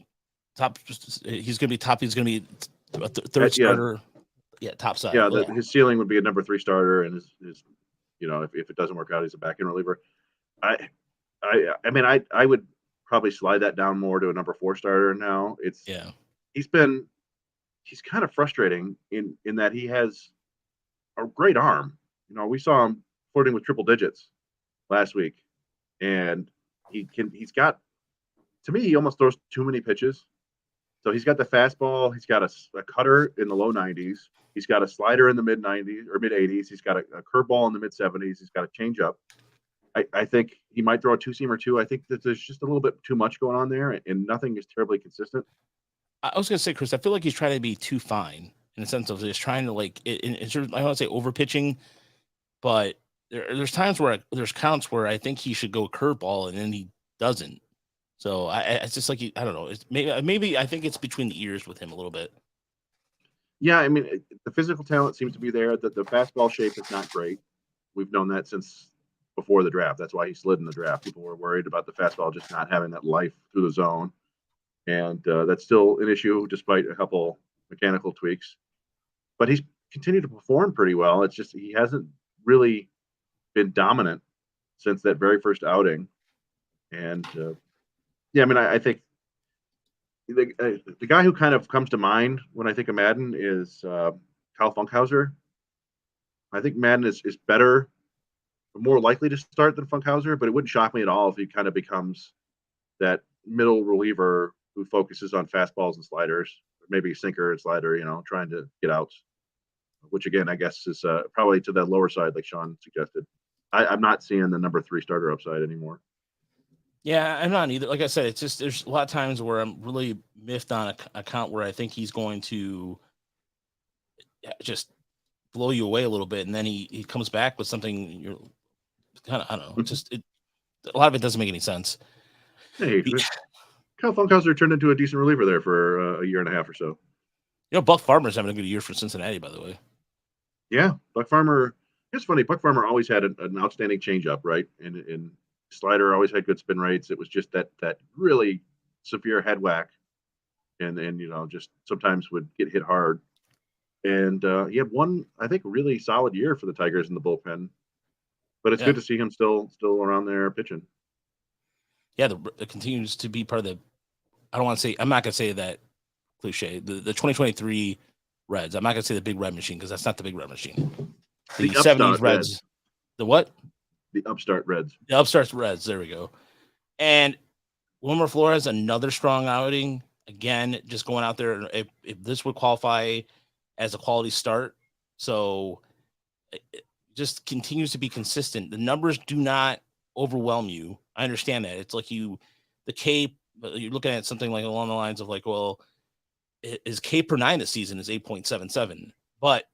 Speaker 1: to be top. He's going to be a third starter. Yeah, top side.
Speaker 2: Yeah, his ceiling would be a number 3 starter, and his if it doesn't work out, he's a back end reliever. I mean, I would probably slide that down more to a number 4 starter now. He's kind of frustrating in that he has a great arm. We saw him flirting with triple digits last week, and he's got, to me, he almost throws too many pitches. So he's got the fastball, he's got a cutter in the low 90s, he's got a slider in the mid 90s or mid 80s, he's got a curveball in the mid 70s, he's got a changeup. I think he might throw a 2-seamer too. I think that there's just a little bit too much going on there, and nothing is terribly consistent.
Speaker 1: I was going to say, Chris, I feel like he's trying to be too fine in the sense of just trying to I don't want to say over pitching, but there's times where there's counts where I think he should go curveball and then he doesn't. So it's just like I don't know. It's maybe I think it's between the ears with him a little bit.
Speaker 2: Yeah, I mean, the physical talent seems to be there. The fastball shape is not great. We've known that since before the draft. That's why he slid in the draft. People were worried about the fastball just not having that life through the zone, and that's still an issue despite a couple mechanical tweaks. But he's continued to perform pretty well. It's just he hasn't really been dominant since that very first outing. And I mean, I think the guy who kind of comes to mind when I think of Madden is Kyle Funkhauser. I think Madden is better, more likely to start than Funkhauser, but it wouldn't shock me at all if he kind of becomes that middle reliever who focuses on fastballs and sliders, maybe sinker and slider, trying to get outs, which again, I guess is probably to that lower side, like Sean suggested. I'm not seeing the number 3 starter upside anymore.
Speaker 1: Yeah, I'm not either. Like I said, it's just there's a lot of times where I'm really miffed on a count where I think he's going to just blow you away a little bit, and then he comes back with something you're kind of I don't know. A lot of it doesn't make any sense.
Speaker 2: Hey, Kyle Funkhauser turned into a decent reliever there for a year and a half or so.
Speaker 1: Buck Farmer's having a good year for Cincinnati, by the way.
Speaker 2: Yeah, Buck Farmer. It's funny. Buck Farmer always had an outstanding changeup, right? And slider always had good spin rates. It was just that really severe head whack, and just sometimes would get hit hard. And he had one, I think, really solid year for the Tigers in the bullpen. But it's good to see him still around there pitching.
Speaker 1: Yeah, it continues to be part of the. I don't want to say. I'm not gonna say that cliche. The 2023 Reds. I'm not gonna say the big red machine because that's not the big red machine. The 70s Reds. The what?
Speaker 2: The upstart Reds.
Speaker 1: The upstart Reds. There we go. And Wilmer Flores, another strong outing. Again, just going out there. If this would qualify as a quality start, so it just continues to be consistent. The numbers do not overwhelm you. I understand that. It's like the K. You're looking at something like along the lines of like, well, his K per 9 this season is 8.77, but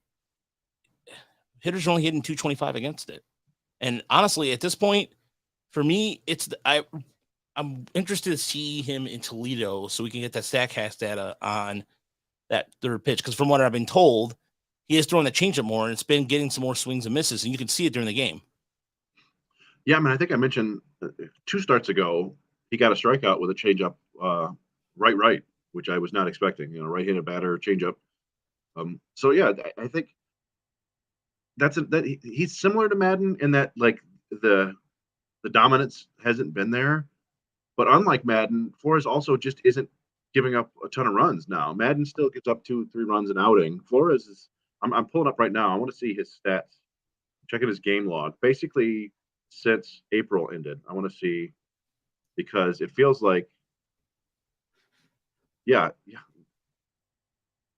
Speaker 1: hitters are only hitting 225 against it. And honestly, at this point, for me, I'm interested to see him in Toledo so we can get that StatCast data on that third pitch. Because from what I've been told, he is throwing the changeup more, and it's been getting some more swings and misses, and you can see it during the game.
Speaker 2: Yeah, I mean, I think I mentioned 2 starts ago, he got a strikeout with a changeup right, which I was not expecting. Right-handed batter, changeup. So yeah, I think he's similar to Madden in that like the dominance hasn't been there, but unlike Madden, Flores also just isn't giving up a ton of runs now. Madden still gives up 2-3 runs an outing. Flores is. I'm pulling up right now. I want to see his stats. Checking his game log. Basically, since April ended, I want to see because it feels like. Yeah.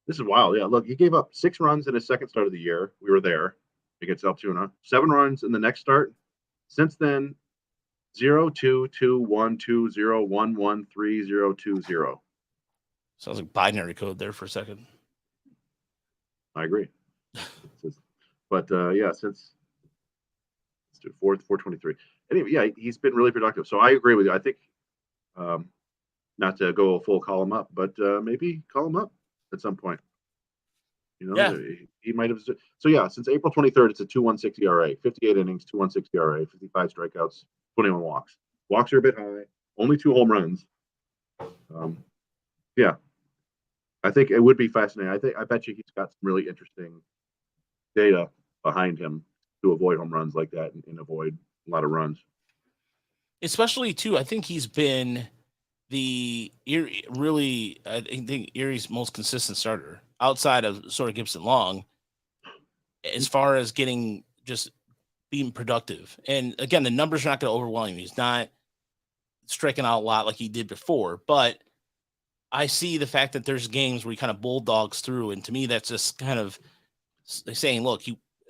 Speaker 2: This is wild. Yeah, look, he gave up 6 runs in his second start of the year. We were there against Altoona. 7 runs in the next start. Since then, 0-2, 2-1, 2-0, 1-1, 3-0, 2-0.
Speaker 1: Sounds like binary code there for a second.
Speaker 2: I agree. But yeah, since let's do 423. Anyway, yeah, he's been really productive. So I agree with you. I think not to go full call him up, but maybe call him up at some point. You know,
Speaker 1: Yeah.
Speaker 2: he might have. So yeah, since April 23rd, it's a 2.16 ERA, 58 innings, 2.16 ERA, 55 strikeouts, 21 walks. Walks are a bit high. Only 2 home runs. Yeah, I think it would be fascinating. I bet you he's got some really interesting data behind him to avoid home runs like that and avoid a lot of runs.
Speaker 1: Especially too, I think he's been the really, I think Erie's most consistent starter outside of sort of Gibson Long, as far as getting just being productive. And again, the numbers are not going to overwhelm him. He's not striking out a lot like he did before, but I see the fact that there's games where he kind of bulldogs through, and to me, that's just kind of saying, look,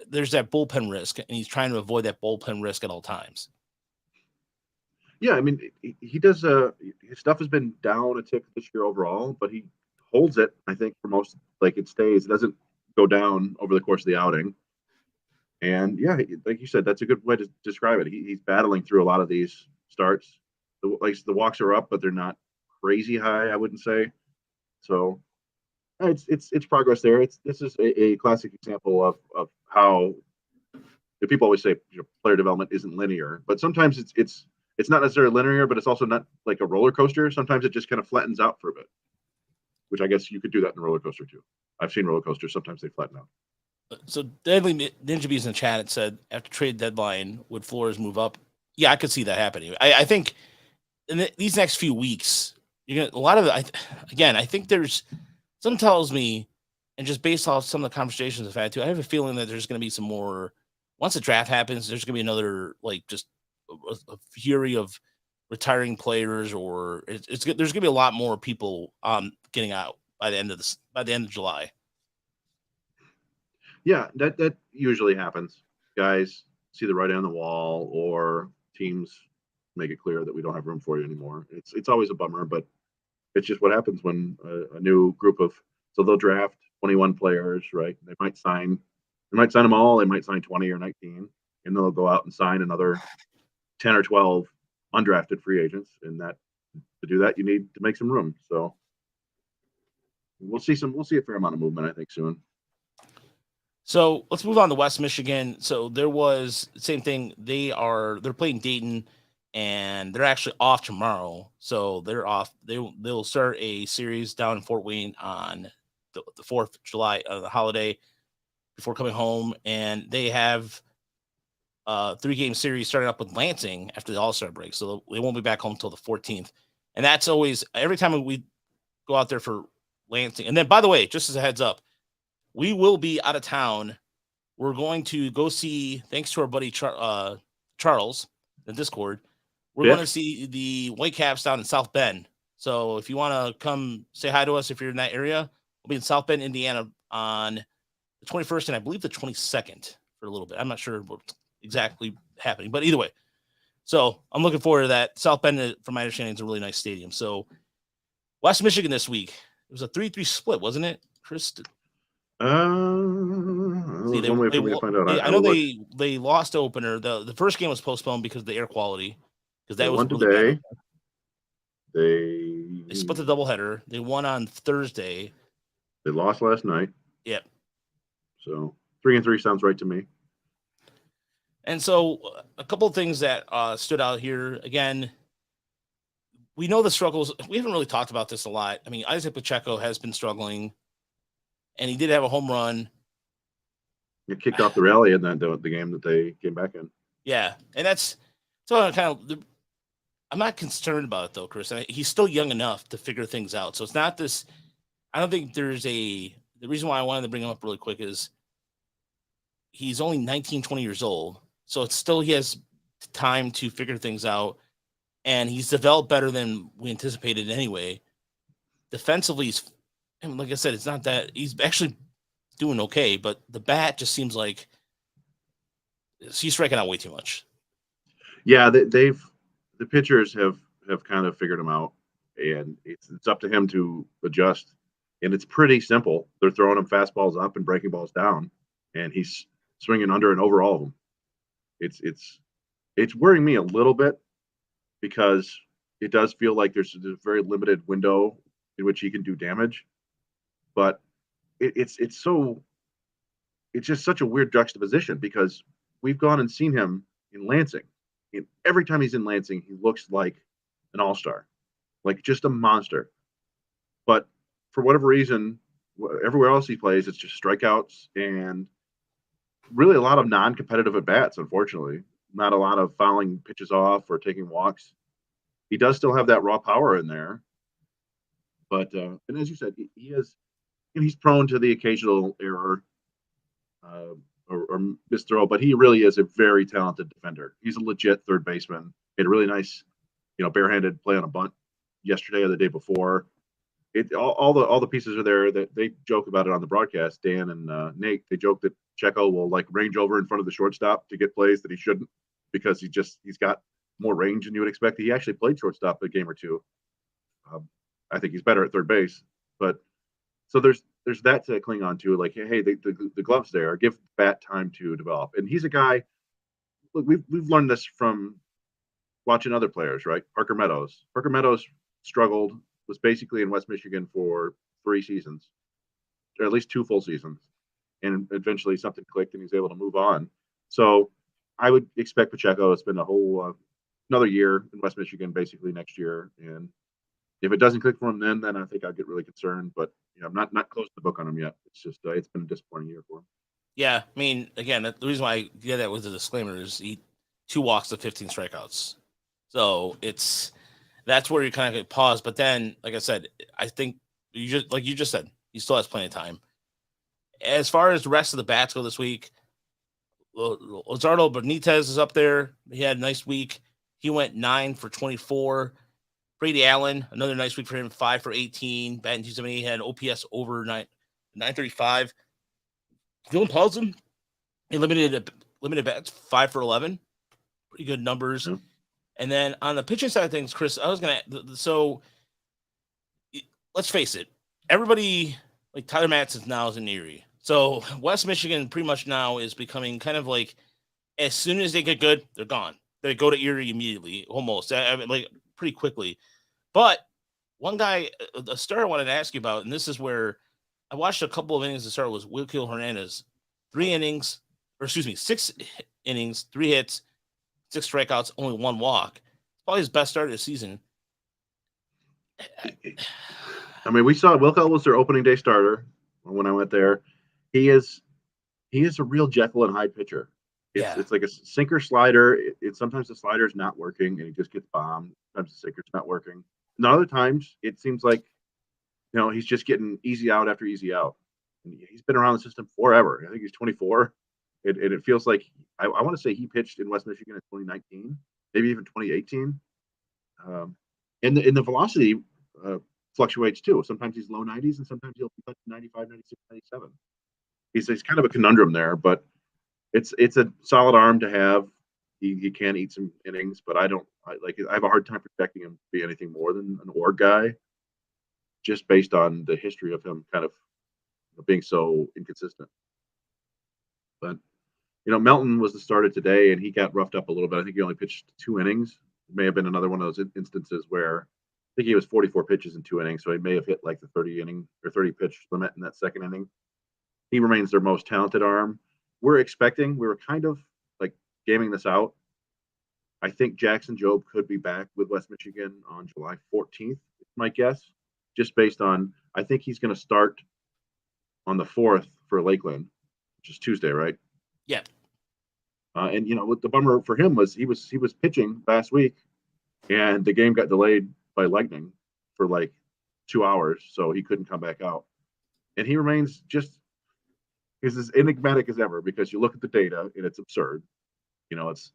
Speaker 1: there's that bullpen risk, and he's trying to avoid that bullpen risk at all times.
Speaker 2: Yeah, I mean, he does. His stuff has been down a tick this year overall, but he holds it. I think for most, like it stays. It doesn't go down over the course of the outing. And yeah, like you said, that's a good way to describe it. He's battling through a lot of these starts. The walks are up, but they're not crazy high. I wouldn't say. So it's progress there. This is a classic example of how people always say player development isn't linear, but sometimes it's not necessarily linear, but it's also not like a roller coaster. Sometimes it just kind of flattens out for a bit, which I guess you could do that in a roller coaster too. I've seen roller coasters. Sometimes they flatten out.
Speaker 1: So Deadly Ninja Bees in the chat, it said after trade deadline, would Flores move up? Yeah, I could see that happening. I think in these next few weeks, you're gonna a lot of it. I think there's some tells me, and just based off some of the conversations I've had too, I have a feeling that there's going to be some more. Once the draft happens, there's going to be another like just a fury of retiring players, or there's going to be a lot more people getting out by the end of July.
Speaker 2: Yeah, that usually happens. Guys see the writing on the wall, or teams make it clear that we don't have room for you anymore. It's always a bummer, but it's just what happens when a new group of so they'll draft 21 players, right? They might sign them all. They might sign 20 or 19, and they'll go out and sign another 10 or 12 undrafted free agents. And that to do that, you need to make some room. So we'll see a fair amount of movement, I think, soon.
Speaker 1: So let's move on to West Michigan. So there was the same thing. They're playing Dayton, and they're actually off tomorrow. So they're off. They'll start a series down in Fort Wayne on the 4th of July, the holiday, before coming home. And they have a 3-game series starting up with Lansing after the All-Star break. So they won't be back home until the 14th. And that's always every time we go out there for Lansing. And then, by the way, just as a heads up, we will be out of town. We're going to go see, thanks to our buddy Charles, the Discord, we're going to see the Whitecaps down in South Bend. So if you want to come say hi to us, if you're in that area, we'll be in South Bend, Indiana on the 21st and I believe the 22nd for a little bit. I'm not sure what's exactly happening, but either way. So I'm looking forward to that. South Bend, from my understanding, is a really nice stadium. So West Michigan this week, it was a 3-3 split, wasn't it, Chris?
Speaker 2: See, one way for me to find out.
Speaker 1: I know they lost the opener. The first game was postponed because of the air quality. Because that was
Speaker 2: won
Speaker 1: really
Speaker 2: today.
Speaker 1: They split the doubleheader. They won on Thursday.
Speaker 2: They lost last night.
Speaker 1: Yep.
Speaker 2: So 3-3 sounds right to me.
Speaker 1: And so a couple of things that stood out here. Again, we know the struggles. We haven't really talked about this a lot. I mean, Isaac Pacheco has been struggling, and he did have a home run.
Speaker 2: He kicked off the rally in the game that they came back in.
Speaker 1: Yeah, and that's so kind of. I'm not concerned about it though, Chris. He's still young enough to figure things out. So it's not this. I don't think there's the reason why I wanted to bring him up really quick is he's only 19, 20 years old. So it's still he has time to figure things out. And he's developed better than we anticipated anyway. Defensively, like I said, it's not that he's actually doing okay, but the bat just seems like he's striking out way too much.
Speaker 2: Yeah, the pitchers have kind of figured him out, and it's up to him to adjust. And it's pretty simple. They're throwing him fastballs up and breaking balls down, and he's swinging under and over all of them. It's worrying me a little bit because it does feel like there's a very limited window in which he can do damage. But it's just such a weird juxtaposition because we've gone and seen him in Lansing. And every time he's in Lansing, he looks like an all-star, like just a monster. But for whatever reason, everywhere else he plays, it's just strikeouts and really a lot of non-competitive at-bats, unfortunately. Not a lot of fouling pitches off or taking walks. He does still have that raw power in there. But, and as you said, he's prone to the occasional error or misthrow, but he really is a very talented defender. He's a legit third baseman. He had a really nice, barehanded play on a bunt yesterday or the day before. All the pieces are there. That they joke about it on the broadcast. Dan and Nate, they joke that Checo will like range over in front of the shortstop to get plays that he shouldn't because he's got more range than you would expect. He actually played shortstop a game or two. I think he's better at third base, but so there's that to cling on to. Like, hey, the glove's there. Give bat time to develop. And he's a guy. Look, we've learned this from watching other players, right? Parker Meadows struggled. Was basically in West Michigan for 3 seasons, or at least 2 full seasons, and eventually something clicked and he's able to move on. So I would expect Pacheco to spend a whole another year in West Michigan, basically next year. And if it doesn't click for him, then I think I'll get really concerned. But I'm not close to the book on him yet. It's just it's been a disappointing year for him.
Speaker 1: Yeah, I mean, again, the reason why I did that with the disclaimer is he 2 walks to 15 strikeouts. So that's where you kind of get pause. But then, like I said, I think you just said, he still has plenty of time. As far as the rest of the bats go this week, Luzardo Benitez is up there. He had a nice week. He went 9 for 24. Brady Allen, another nice week for him, 5 for 18. Batting 270, had an OPS over 935. Dylan Paulson, limited bats, 5 for 11. Pretty good numbers.
Speaker 2: Yeah.
Speaker 1: And then on the pitching side of things, Chris, I was going to – so let's face it. Everybody – like Tyler Matzes now is in Erie. So West Michigan pretty much now is becoming kind of like as soon as they get good, they're gone. They go to Erie immediately, almost. Like pretty quickly. But one guy, a starter I wanted to ask you about, and this is where I watched a couple of innings to start, was Akil Hernandez. 6 innings, 3 hits, 6 strikeouts, only 1 walk. It's probably his best start of the season.
Speaker 2: I mean, we saw Wilco was their opening day starter when I went there. He is a real Jekyll and Hyde pitcher. It's like a sinker slider. Sometimes the slider's not working and he just gets bombed. Sometimes the sinker's not working. And other times it seems like he's just getting easy out after easy out. And he's been around the system forever. I think he's 24. And it feels like I want to say he pitched in West Michigan in 2019, maybe even 2018. And the velocity fluctuates too. Sometimes he's low 90s and sometimes he'll be 95, 96, 97. He's kind of a conundrum there, but it's a solid arm to have. He can eat some innings, but I have a hard time projecting him to be anything more than an org guy, just based on the history of him kind of being so inconsistent. But Melton was the starter today, and he got roughed up a little bit. I think he only pitched 2 innings. It may have been another one of those instances where I think he was 44 pitches in 2 innings, so he may have hit like the 30 pitch limit in that second inning. He remains their most talented arm. We were kind of like gaming this out. I think Jackson Jobe could be back with West Michigan on July 14th, my guess, just based on, I think he's going to start on the 4th for Lakeland, which is Tuesday, right?
Speaker 1: Yeah.
Speaker 2: And what the bummer for him was he was pitching last week and the game got delayed by lightning for like 2 hours, so he couldn't come back out. And he remains he's as enigmatic as ever because you look at the data and it's absurd. It's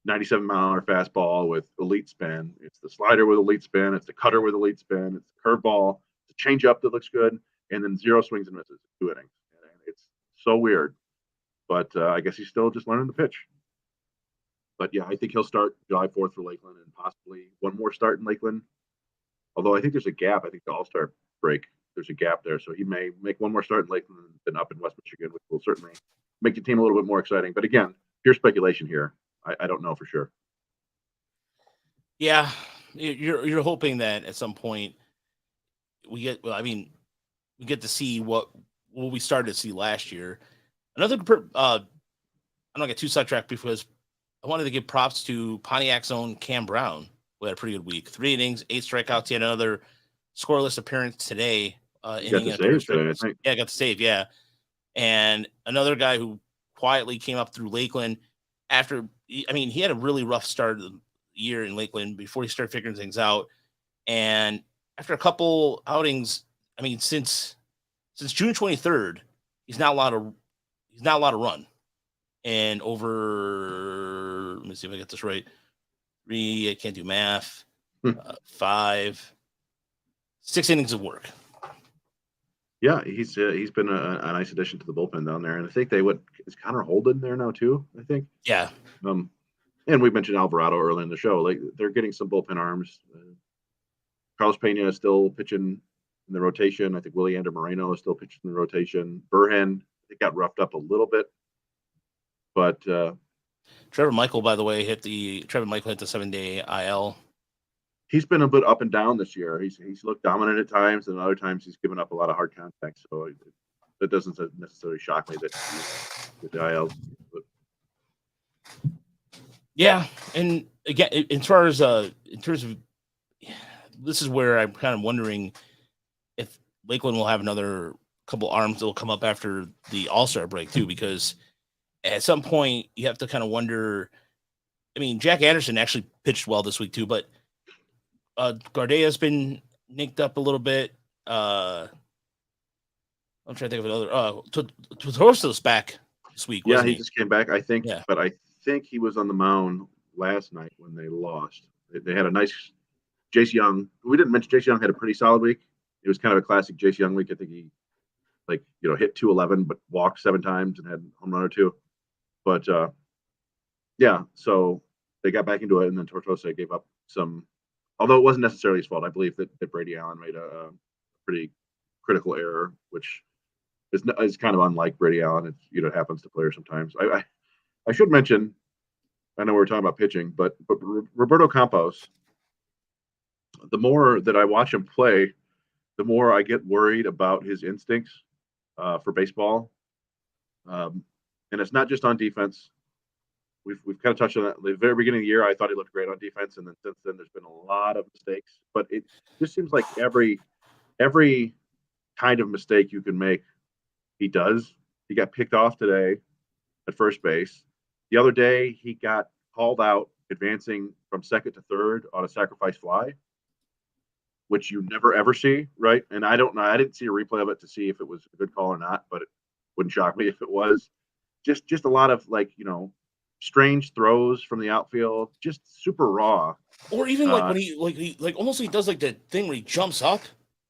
Speaker 2: 97-mile-an-hour fastball with elite spin. It's the slider with elite spin. It's the cutter with elite spin. It's the curveball. It's a changeup that looks good, and then 0 swings and misses, 2 innings. And it's so weird. But I guess he's still just learning to pitch. But yeah, I think he'll start July 4th for Lakeland and possibly one more start in Lakeland. Although I think there's a gap. I think the All-Star break, there's a gap there. So he may make one more start in Lakeland and then up in West Michigan, which will certainly make the team a little bit more exciting. But again, pure speculation here. I don't know for sure.
Speaker 1: Yeah, you're hoping that at some point we get. Well, I mean, we get to see what we started to see last year. Another, I'm not get too sidetracked because I wanted to give props to Pontiac's own Cam Brown, who had a pretty good week. 3 innings, 8 strikeouts. He had another scoreless appearance today.
Speaker 2: Got to save today, I think.
Speaker 1: Yeah, got to save. Yeah, and another guy who quietly came up through Lakeland after. I mean, he had a really rough start of the year in Lakeland before he started figuring things out, and after a couple outings, I mean, since June 23rd, he's not allowed to run. And over, let me see if I get this right. 3, I can't do math. 5, 6 innings of work.
Speaker 2: Yeah, he's been a nice addition to the bullpen down there, and I think is Connor Holden there now too. I think.
Speaker 1: Yeah.
Speaker 2: And we mentioned Alvarado early in the show. Like they're getting some bullpen arms. Carlos Pena is still pitching in the rotation. I think Williander Moreno is still pitching in the rotation. Burhen, it got roughed up a little bit, but
Speaker 1: Trevor Michael, by the way, hit the 7-day IL.
Speaker 2: He's been a bit up and down this year. He's looked dominant at times, and other times he's given up a lot of hard contact. So that doesn't necessarily shock me that he's the IL. But.
Speaker 1: Yeah, and again, in terms of this is where I'm kind of wondering if Lakeland will have another couple arms that will come up after the All-Star break too, because at some point you have to kind of wonder. I mean, Jack Anderson actually pitched well this week too, but Gardea's been nicked up a little bit. I'm trying to think of another. Tortosa's back this week.
Speaker 2: Yeah, he just came back, I think.
Speaker 1: Yeah.
Speaker 2: But I think he was on the mound last night when they lost. They had a nice Jace Young. We didn't mention Jace Young had a pretty solid week. It was kind of a classic Jace Young week. I think he hit 211, but walked 7 times and had a home run or 2. But yeah, so they got back into it, and then Tortosa gave up some. Although it wasn't necessarily his fault, I believe that Brady Allen made a pretty critical error, which is kind of unlike Brady Allen. It happens to players sometimes. I should mention, I know we're talking about pitching, but Roberto Campos, the more that I watch him play, the more I get worried about his instincts for baseball. And it's not just on defense. We've kind of touched on that. At the very beginning of the year, I thought he looked great on defense, and then since then, there's been a lot of mistakes. But it just seems like every kind of mistake you can make, he does. He got picked off today at first base. The other day, he got called out advancing from second to third on a sacrifice fly, which you never ever see, right? And I don't know. I didn't see a replay of it to see if it was a good call or not, but it wouldn't shock me if it was. Just a lot of strange throws from the outfield, just super raw.
Speaker 1: Or even when he almost he does that thing where he jumps up.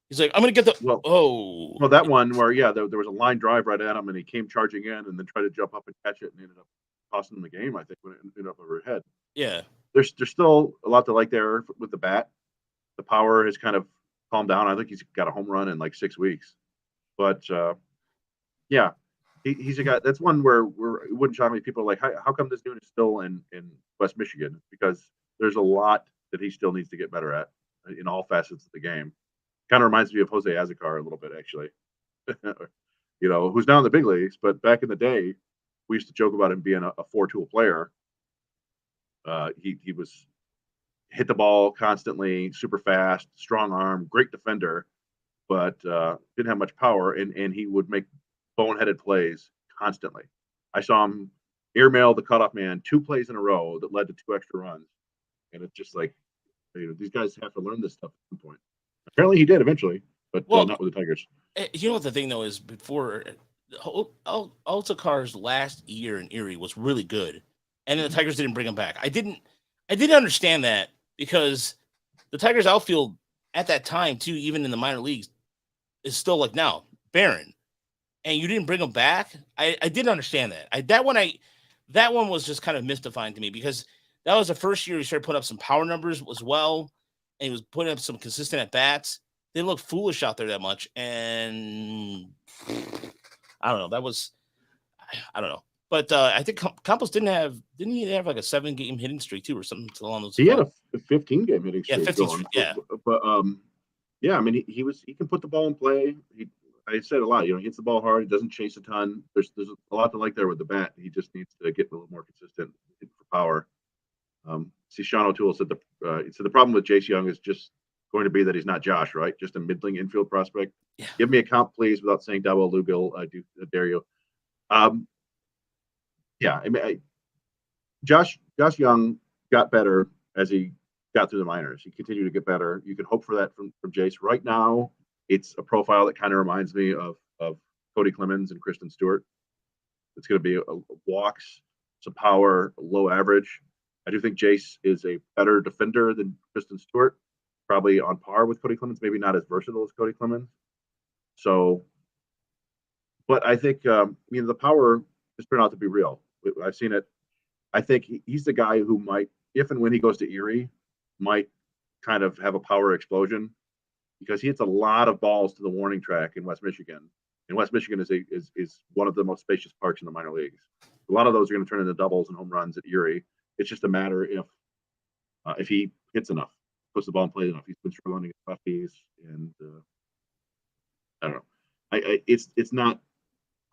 Speaker 1: He's like, I'm gonna get the
Speaker 2: Well, that one where there was a line drive right at him, and he came charging in, and then tried to jump up and catch it, and ended up costing him the game. I think when it ended up over his head.
Speaker 1: Yeah,
Speaker 2: there's still a lot to like there with the bat. The power has kind of calmed down. I think he's got a home run in 6 weeks, but yeah. He's a guy. That's one where it wouldn't shock me. People are like, how come this dude is still in West Michigan? Because there's a lot that he still needs to get better at in all facets of the game. Kind of reminds me of Jose Azocar a little bit, actually. Who's now in the big leagues, but back in the day, we used to joke about him being a 4-tool player. He was hit the ball constantly, super fast, strong arm, great defender, but didn't have much power, and he would make boneheaded plays constantly. I saw him airmail the cutoff man 2 plays in a row that led to 2 extra runs, and it's just these guys have to learn this stuff at some point. Apparently, he did eventually, but not with the Tigers.
Speaker 1: You know what the thing though is, before Altacar's last year in Erie was really good, and then the Tigers didn't bring him back. I didn't understand that, because the Tigers outfield at that time too, even in the minor leagues, is still now barren. And you didn't bring him back. I didn't understand that. That one was just kind of mystifying to me, because that was the first year he started putting up some power numbers as well, and he was putting up some consistent at bats. Didn't look foolish out there that much, and I don't know. I don't know. But I think Campos didn't he have like a 7-game hitting streak too, or something along those?
Speaker 2: He had a 15-game hitting streak
Speaker 1: 15
Speaker 2: going.
Speaker 1: yeah.
Speaker 2: But yeah, I mean, he can put the ball in play. I said a lot. He hits the ball hard. He doesn't chase a ton. There's a lot to like there with the bat. He just needs to get a little more consistent for power. See, Sean O'Toole said the problem with Jace Young is just going to be that he's not Josh, right? Just a middling infield prospect.
Speaker 1: Yeah.
Speaker 2: Give me a count, please, without saying double Lugill. I dare you. Yeah, I mean, Josh Young got better as he got through the minors. He continued to get better. You can hope for that from Jace. Right now, it's a profile that kind of reminds me of Cody Clemens and Kristen Stewart. It's going to be a walks, some power, low average. I do think Jace is a better defender than Kristen Stewart, probably on par with Cody Clemens, maybe not as versatile as Cody Clemens. So, but I think the power has turned out to be real. I've seen it. I think he's the guy who might, if and when he goes to Erie, might kind of have a power explosion because he hits a lot of balls to the warning track in West Michigan. And West Michigan is one of the most spacious parks in the minor leagues. A lot of those are going to turn into doubles and home runs at Erie. It's just a matter if he hits enough, puts the ball in play enough. He's been struggling against lefties, and I don't know. It's not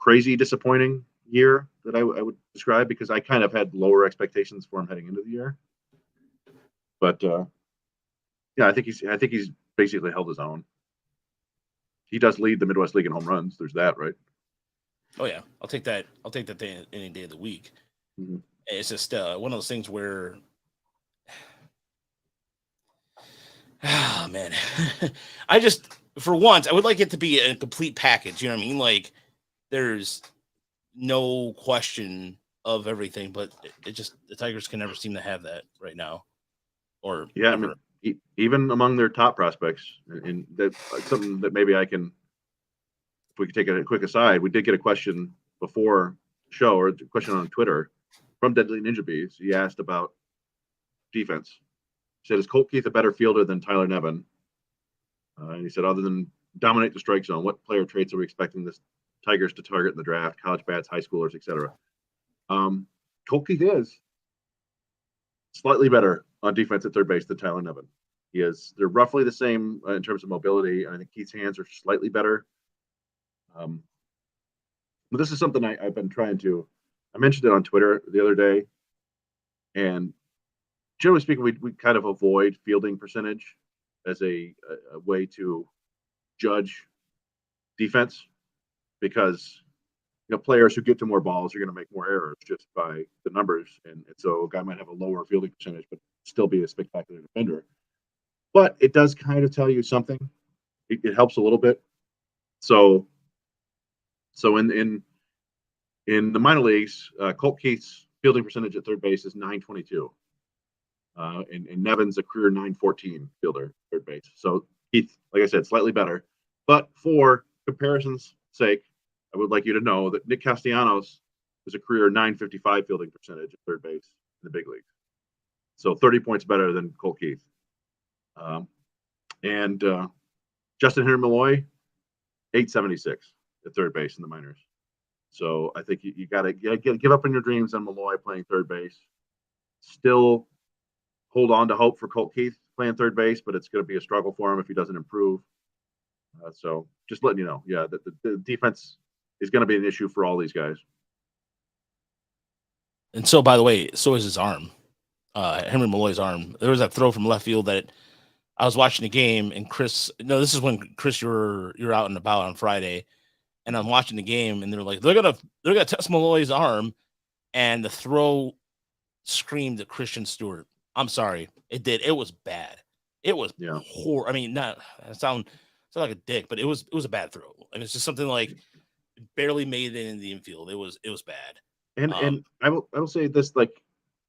Speaker 2: crazy disappointing year that I would describe because I kind of had lower expectations for him heading into the year. But yeah, I think he's basically held his own. He does lead the Midwest League in home runs. There's that, right?
Speaker 1: Oh yeah, I'll take that. I'll take that day any day of the week.
Speaker 2: Mm-hmm.
Speaker 1: It's just one of those things where, oh man, I just for once I would like it to be a complete package. You know what I mean? Like there's no question of everything, but it just the Tigers can never seem to have that right now. Or
Speaker 2: yeah, I mean, even among their top prospects, and that's something that maybe I can. If we could take a quick aside, we did get a question before the show or a question on Twitter from Deadly Ninja Bees. He asked about defense. He said, "Is Colt Keith a better fielder than Tyler Nevin?" And he said, "Other than dominate the strike zone, what player traits are we expecting this Tigers to target in the draft? College bats, high schoolers, etc." Colt Keith is slightly better on defense at third base than Tyler Nevin. They're roughly the same in terms of mobility. I think Keith's hands are slightly better. But this is something I've been trying to. I mentioned it on Twitter the other day, and generally speaking, we kind of avoid fielding percentage as a way to judge defense because players who get to more balls are going to make more errors just by the numbers, and so a guy might have a lower fielding percentage but still be a spectacular defender. But it does kind of tell you something. It helps a little bit. So in the minor leagues, Colt Keith's fielding percentage at third base is .922. And Nevin's a career .914 fielder third base. So Keith, like I said, slightly better. But for comparison's sake, I would like you to know that Nick Castellanos is a career .955 fielding percentage at third base in the big leagues. So 30 points better than Colt Keith. And Justin Henry Malloy, .876 at third base in the minors. So I think you got to give up on your dreams on Malloy playing third base. Still hold on to hope for Colt Keith playing third base, but it's going to be a struggle for him if he doesn't improve. So just letting you know, yeah, the defense is going to be an issue for all these guys.
Speaker 1: And so, by the way, so is his arm. Henry Malloy's arm. There was that throw from left field that I was watching the game, and Chris. No, this is when Chris, you're out and about on Friday, and I'm watching the game, and they're like, they're gonna test Malloy's arm, and the throw screamed at Christian Stewart. I'm sorry, it did. It was bad. It was horrible. I mean, not sound like a dick, but it was a bad throw, and it's just something like barely made it in the infield. It was bad.
Speaker 2: And I will say this, like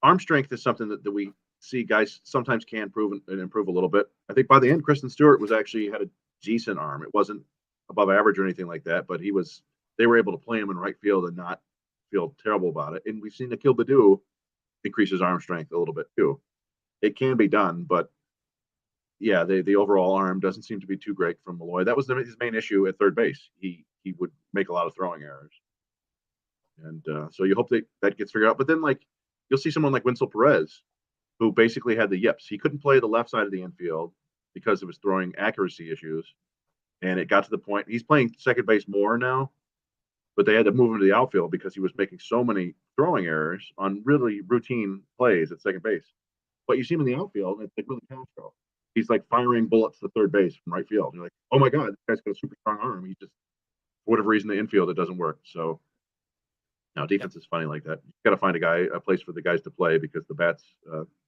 Speaker 2: arm strength is something that we see guys sometimes can improve a little bit. I think by the end, Kristen Stewart had a decent arm. It wasn't above average or anything like that, but they were able to play him in right field and not feel terrible about it. And we've seen Akil Baddoo increase his arm strength a little bit too. It can be done, but yeah, the overall arm doesn't seem to be too great from Malloy. That was his main issue at third base. He would make a lot of throwing errors. And so you hope that gets figured out. But then, like, you'll see someone like Winsel Perez, who basically had the yips. He couldn't play the left side of the infield because of his throwing accuracy issues. And it got to the point he's playing second base more now, but they had to move him to the outfield because he was making so many throwing errors on really routine plays at second base. But you see him in the outfield, and it's like Willie Castro. He's like firing bullets to third base from right field. You're like, oh my God, this guy's got a super strong arm. He just, for whatever reason, the infield, it doesn't work. So now defense is funny like that. You got to find a place for the guys to play because the bats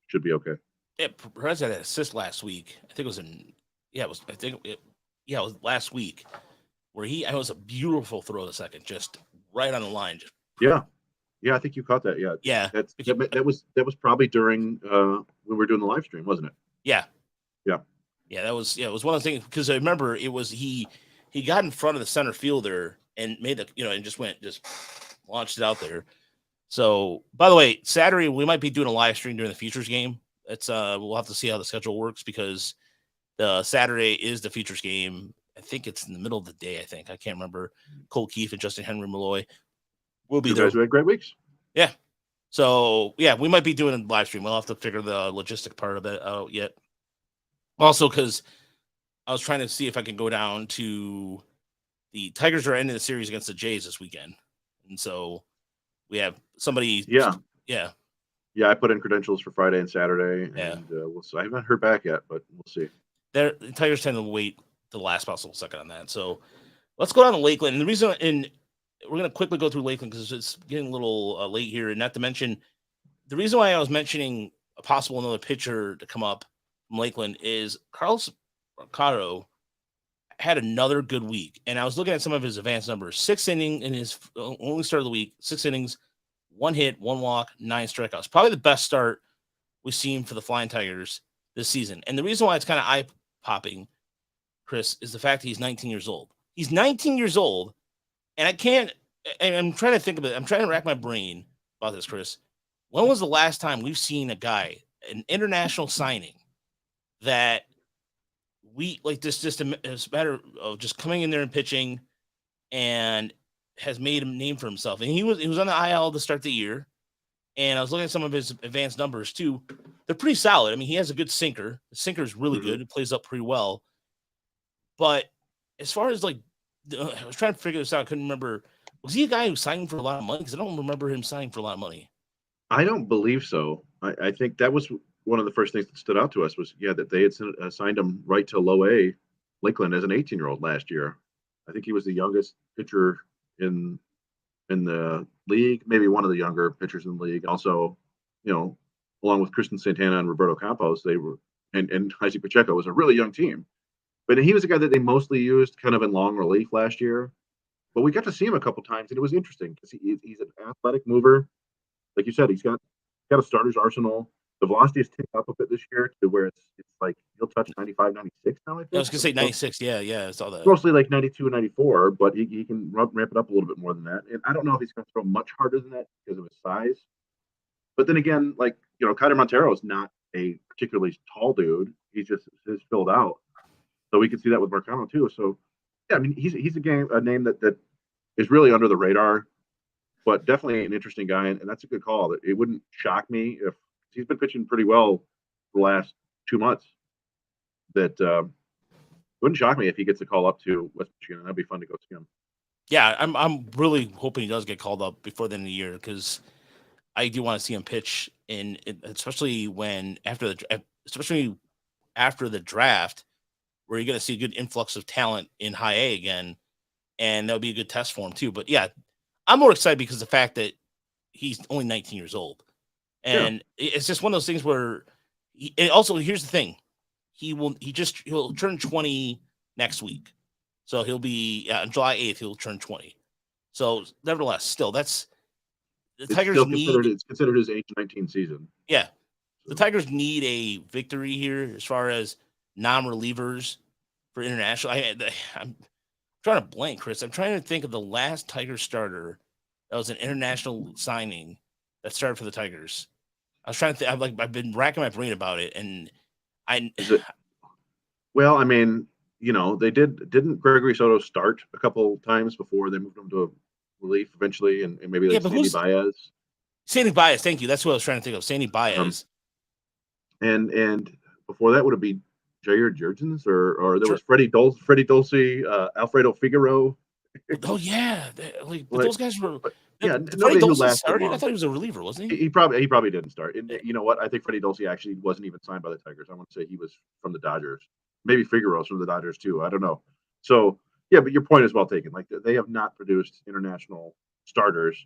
Speaker 2: should be okay.
Speaker 1: Yeah, Perez had an assist last week. I think it was it was last week where it was a beautiful throw to second, just right on the line.
Speaker 2: Yeah, I think you caught that. Yeah, that was probably during when we were doing the live stream, wasn't it?
Speaker 1: Yeah. It was one of the things because I remember it was he got in front of the center fielder and made and just launched it out there. So, by the way, Saturday we might be doing a live stream during the Futures game. It's we'll have to see how the schedule works because the Saturday is the Futures game. I think it's in the middle of the day. I can't remember. Colt Keith and Justin Henry Malloy will be there.
Speaker 2: You guys had great weeks.
Speaker 1: Yeah. So we might be doing a live stream. We'll have to figure the logistic part of it out yet. Also, because I was trying to see if I can go down to the Tigers are ending the series against the Jays this weekend, and so we have somebody.
Speaker 2: Yeah. I put in credentials for Friday and Saturday, and we'll see. I haven't heard back yet, but we'll see.
Speaker 1: The Tigers tend to wait the last possible second on that. So let's go down to Lakeland. And the reason, and we're going to quickly go through Lakeland because it's getting a little late here, and not to mention the reason why I was mentioning a possible another pitcher to come up from Lakeland is Carlos Mercado had another good week, and I was looking at some of his advanced numbers. 6 innings in his only start of the week, 6 innings, 1 hit, 1 walk, 9 strikeouts. Probably the best start we've seen for the Flying Tigers this season. And the reason why it's kind of eye-popping, Chris, is the fact that he's 19 years old. He's 19 years old, and I'm trying to think of it. I'm trying to rack my brain about this, Chris. When was the last time we've seen a guy, an international signing, that we like this just a matter of just coming in there and pitching and has made a name for himself? And he was on the IL to start the year, and I was looking at some of his advanced numbers too. They're pretty solid. I mean, he has a good sinker. The sinker is really good. It plays up pretty well. But as far as I was trying to figure this out. I couldn't remember. Was he a guy who signed for a lot of money? Because I don't remember him signing for a lot of money.
Speaker 2: I don't believe so. I think that was one of the first things that stood out to us was, that they had signed him right to low A Lakeland as an 18-year-old last year. I think he was the youngest pitcher in the league, maybe one of the younger pitchers in the league. Also, along with Kristen Santana and Roberto Campos, they were, and Isaac Pacheco was a really young team. But he was a guy that they mostly used kind of in long relief last year. But we got to see him a couple times, and it was interesting because he's an athletic mover. Like you said, he's got a starter's arsenal. The velocity has ticked up a bit this year to where it's like he'll touch 95, 96 now. I think.
Speaker 1: I was going to say 96. Yeah, I saw that.
Speaker 2: Mostly like 92 and 94, but he can ramp it up a little bit more than that. And I don't know if he's going to throw much harder than that because of his size. But then again, Kyler Montero is not a particularly tall dude. He's just filled out. So we could see that with Marcano too. So yeah, I mean he's a name that is really under the radar, but definitely an interesting guy, and that's a good call. It wouldn't shock me if he's been pitching pretty well the last 2 months. That wouldn't shock me if he gets a call up to West Michigan. That'd be fun to go see him.
Speaker 1: Yeah, I'm really hoping he does get called up before the end of the year because I do want to see him pitch, especially after the draft, where you're going to see a good influx of talent in high A again, and that'll be a good test for him too. But yeah, I'm more excited because of the fact that he's only 19 years old, and it's just one of those things where. Also, here's the thing: he'll turn 20 next week, so he'll be on July 8th. He'll turn 20. So, nevertheless, still the Tigers
Speaker 2: it's considered his age 19 season.
Speaker 1: Yeah, the Tigers need a victory here as far as non-relievers for international. I'm trying to blank, Chris. I'm trying to think of the last Tigers starter that was an international signing that started for the Tigers. I was trying to think. I've been racking my brain about it, and
Speaker 2: well, I mean, they didn't Gregory Soto start a couple times before they moved him to relief eventually, and maybe like
Speaker 1: but
Speaker 2: Sandy Baez.
Speaker 1: Sandy Baez, thank you. That's what I was trying to think of. Sandy Baez.
Speaker 2: And before that would have been Jair Jurgens, or there
Speaker 1: Sure.
Speaker 2: was Freddie Dulce, Alfredo Figueroa.
Speaker 1: Oh yeah, but those guys were.
Speaker 2: Nobody who lasted
Speaker 1: started.
Speaker 2: long.
Speaker 1: I thought he was a reliever, wasn't he?
Speaker 2: He probably didn't start. And you know what? I think Freddie Dulce actually wasn't even signed by the Tigers. I want to say he was from the Dodgers. Maybe Figueroa's from the Dodgers too. I don't know. So yeah, but your point is well taken. Like they have not produced international starters.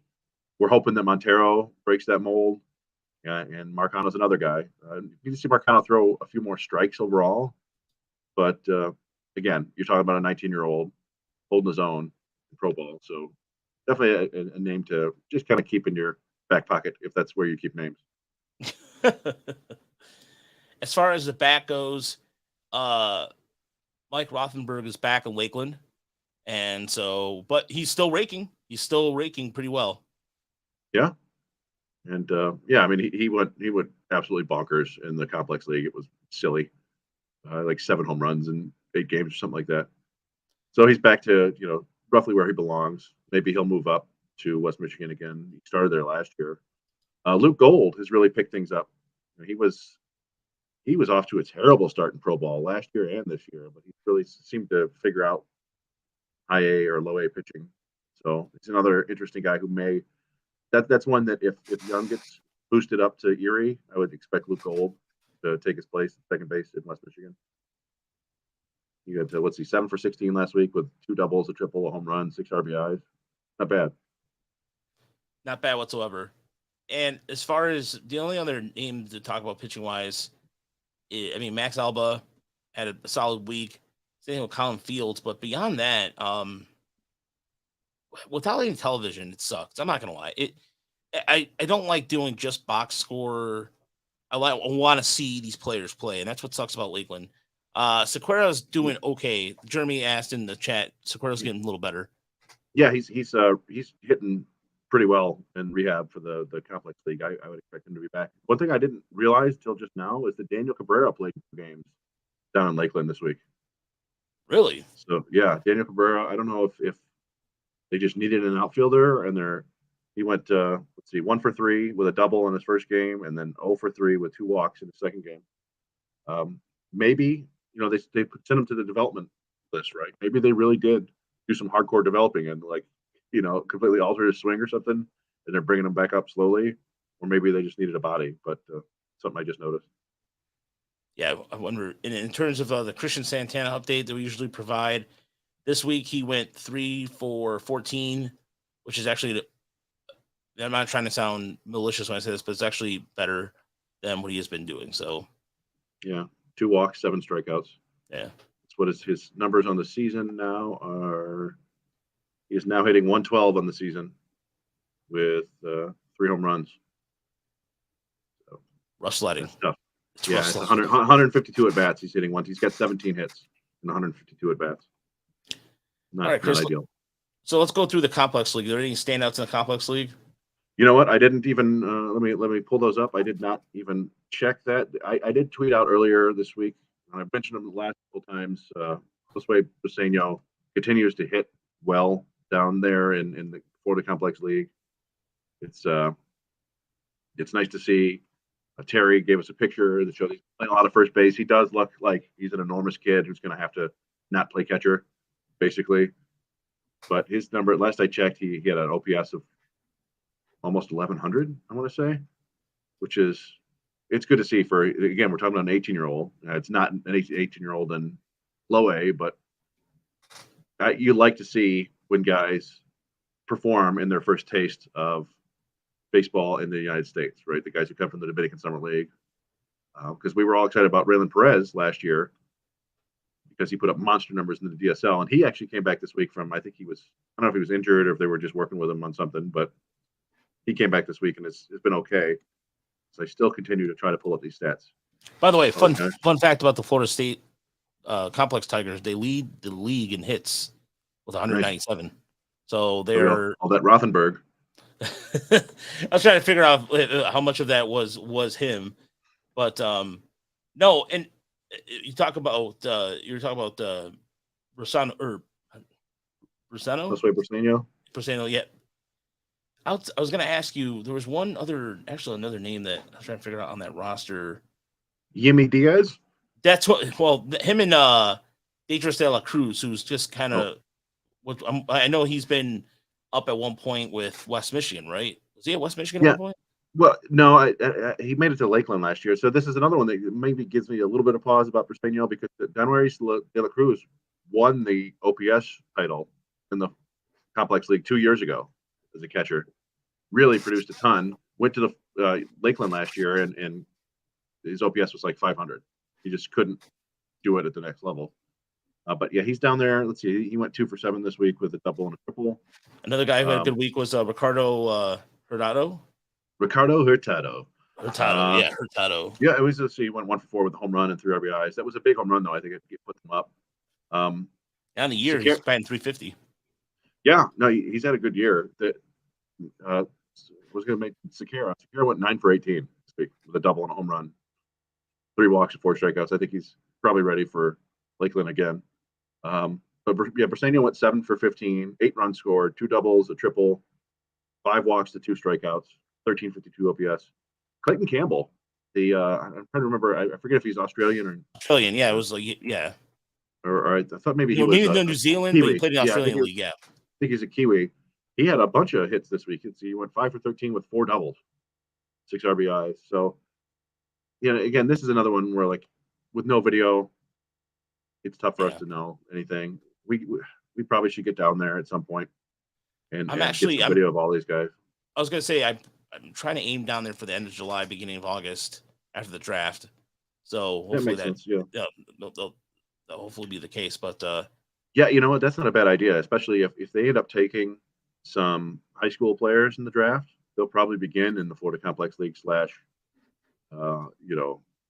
Speaker 2: We're hoping that Montero breaks that mold, and Marcano's another guy. You can see Marcano throw a few more strikes overall, but again, you're talking about a 19-year-old holding his own in pro ball. So definitely a name to just kind of keep in your back pocket if that's where you keep names.
Speaker 1: As far as the back goes, Mike Rothenberg is back in Lakeland, and so, but he's still raking. He's still raking pretty well.
Speaker 2: Yeah, and I mean he went absolutely bonkers in the complex league. It was silly, like 7 home runs in 8 games or something like that. So he's back to roughly where he belongs. Maybe he'll move up to West Michigan again. He started there last year. Luke Gold has really picked things up. He was off to a terrible start in pro ball last year and this year, but he really seemed to figure out high A or low A pitching. So he's another interesting guy who may. That's one that if Young gets boosted up to Erie, I would expect Luke Gold to take his place at second base in West Michigan. He got 7 for 16 last week with 2 doubles, a triple, a home run, 6 RBIs. Not bad.
Speaker 1: Not bad whatsoever. And as far as the only other name to talk about pitching wise, I mean, Max Alba had a solid week. Same with Colin Fields, but beyond that, without any television, it sucks. I'm not gonna lie. I don't like doing just box score. I want to see these players play, and that's what sucks about Lakeland. Sequeira's doing okay. Jeremy asked in the chat. Sequeira's getting a little better.
Speaker 2: Yeah, he's hitting pretty well in rehab for the complex league. I would expect him to be back. One thing I didn't realize till just now is that Daniel Cabrera played games down in Lakeland this week.
Speaker 1: Really?
Speaker 2: So yeah, Daniel Cabrera. I don't know if they just needed an outfielder, and he went 1 for 3 with a double in his first game, and then 0 for 3 with 2 walks in the second game. Maybe they sent him to the development list, right? Maybe they really did do some hardcore developing and completely alter his swing or something, and they're bringing him back up slowly, or maybe they just needed a body. But something I just noticed.
Speaker 1: Yeah, I wonder. In terms of the Christian Santana update that we usually provide, this week he went 3 for 14, which is actually. I'm not trying to sound malicious when I say this, but it's actually better than what he has been doing. So,
Speaker 2: yeah, 2 walks, 7 strikeouts.
Speaker 1: Yeah,
Speaker 2: that's what his numbers on the season now are. He is now hitting 112 on the season with 3 home runs.
Speaker 1: So, rough sledding.
Speaker 2: That's tough. It's 152 at bats. He's hitting one. He's got 17 hits in 152 at bats. Not ideal.
Speaker 1: So let's go through the complex league. Are there any standouts in the complex league?
Speaker 2: You know what? I didn't even let me pull those up. I did not even check that. I did tweet out earlier this week. I mentioned them the last couple times. Josue Briseño continues to hit well down there in the Florida Complex League. It's nice to see. Terry gave us a picture that showed he's playing a lot of first base. He does look like he's an enormous kid who's going to have to not play catcher, basically. But his number, last I checked, he had an OPS of almost 1,100, I want to say, which is, it's good to see for, again, we're talking about an 18-year-old. It's not an 18-year-old in low A, but you like to see when guys perform in their first taste of baseball in the United States, right? The guys who come from the Dominican Summer League. Because we were all excited about Raylan Perez last year because he put up monster numbers in the DSL. And he actually came back this week from, I don't know if he was injured or if they were just working with him on something, but he came back this week and it's been okay. So I still continue to try to pull up these stats.
Speaker 1: By the way, fun fact about the Florida State Complex Tigers, they lead the league in hits with 197. Nice. So they're
Speaker 2: all that Rothenberg.
Speaker 1: I was trying to figure out how much of that was him, but no. And you talk about Brusano or Brusano.
Speaker 2: Briseño.
Speaker 1: Briseño, yeah. I was going to ask you. There was another name that I was trying to figure out on that roster.
Speaker 2: Yimi Diaz.
Speaker 1: That's what. Well, him and Deidris De La Cruz, who's just kind of. I know he's been up at one point with West Michigan, right? Was he at West Michigan at one point?
Speaker 2: Well, no, he made it to Lakeland last year. So this is another one that maybe gives me a little bit of pause about Briseño because Danuaris De La Cruz won the OPS title in the Complex League 2 years ago as a catcher. Really produced a ton. Went to the Lakeland last year, and his OPS was like 500. He just couldn't do it at the next level. But yeah, he's down there. Let's see. He went 2 for 7 this week with a double and a triple.
Speaker 1: Another guy who had a good week was Ricardo Hurtado.
Speaker 2: Ricardo Hurtado.
Speaker 1: Hurtado.
Speaker 2: Yeah, it was. He went 1 for 4 with a home run and 3 RBIs. That was a big home run, though. I think it put them up.
Speaker 1: On the year, he's batting 350.
Speaker 2: Yeah, no, he's had a good year. That was going to make Sekera. Sekera went 9 for 18 this week with a double and a home run, 3 walks and 4 strikeouts. I think he's probably ready for Lakeland again. But yeah, Briseño went 7 for 15, 8 runs scored, 2 doubles, a triple, 5 walks to 2 strikeouts, 1352 OPS. Clayton Campbell, I'm trying to remember. I forget if he's Australian or
Speaker 1: Australian. Yeah, it was
Speaker 2: Or I thought maybe he
Speaker 1: was
Speaker 2: maybe
Speaker 1: New Zealand,
Speaker 2: Kiwi.
Speaker 1: but he played in the Australian league. Yeah,
Speaker 2: I think he's a Kiwi. He had a bunch of hits this week. He went 5 for 13 with 4 doubles, 6 RBIs. So, again, this is another one where with no video, it's tough for us to know anything. We probably should get down there at some point and get some video of all these guys.
Speaker 1: I was gonna say I'm trying to aim down there for the end of July, beginning of August after the draft. So hopefully that'll hopefully be the case. But
Speaker 2: yeah, you know what? That's not a bad idea, especially if they end up taking some high school players in the draft. They'll probably begin in the Florida Complex League /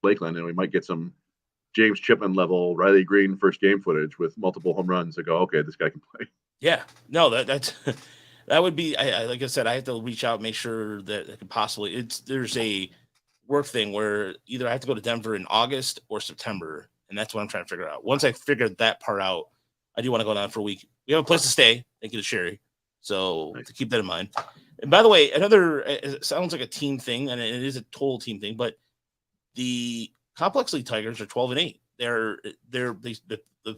Speaker 2: Lakeland, and we might get some James Chipman level Riley Greene first game footage with multiple home runs to go, okay, this guy can play.
Speaker 1: Yeah, no, that's that would be. Like I said, I have to reach out, make sure that it could possibly. There's a work thing where either I have to go to Denver in August or September, and that's what I'm trying to figure out. Once I figured that part out, I do want to go down for a week. We have a place to stay. Thank you to Sherry. So to keep that in mind. And by the way, it sounds like a team thing, and it is a total team thing, but the Complex League Tigers are 12-8. They're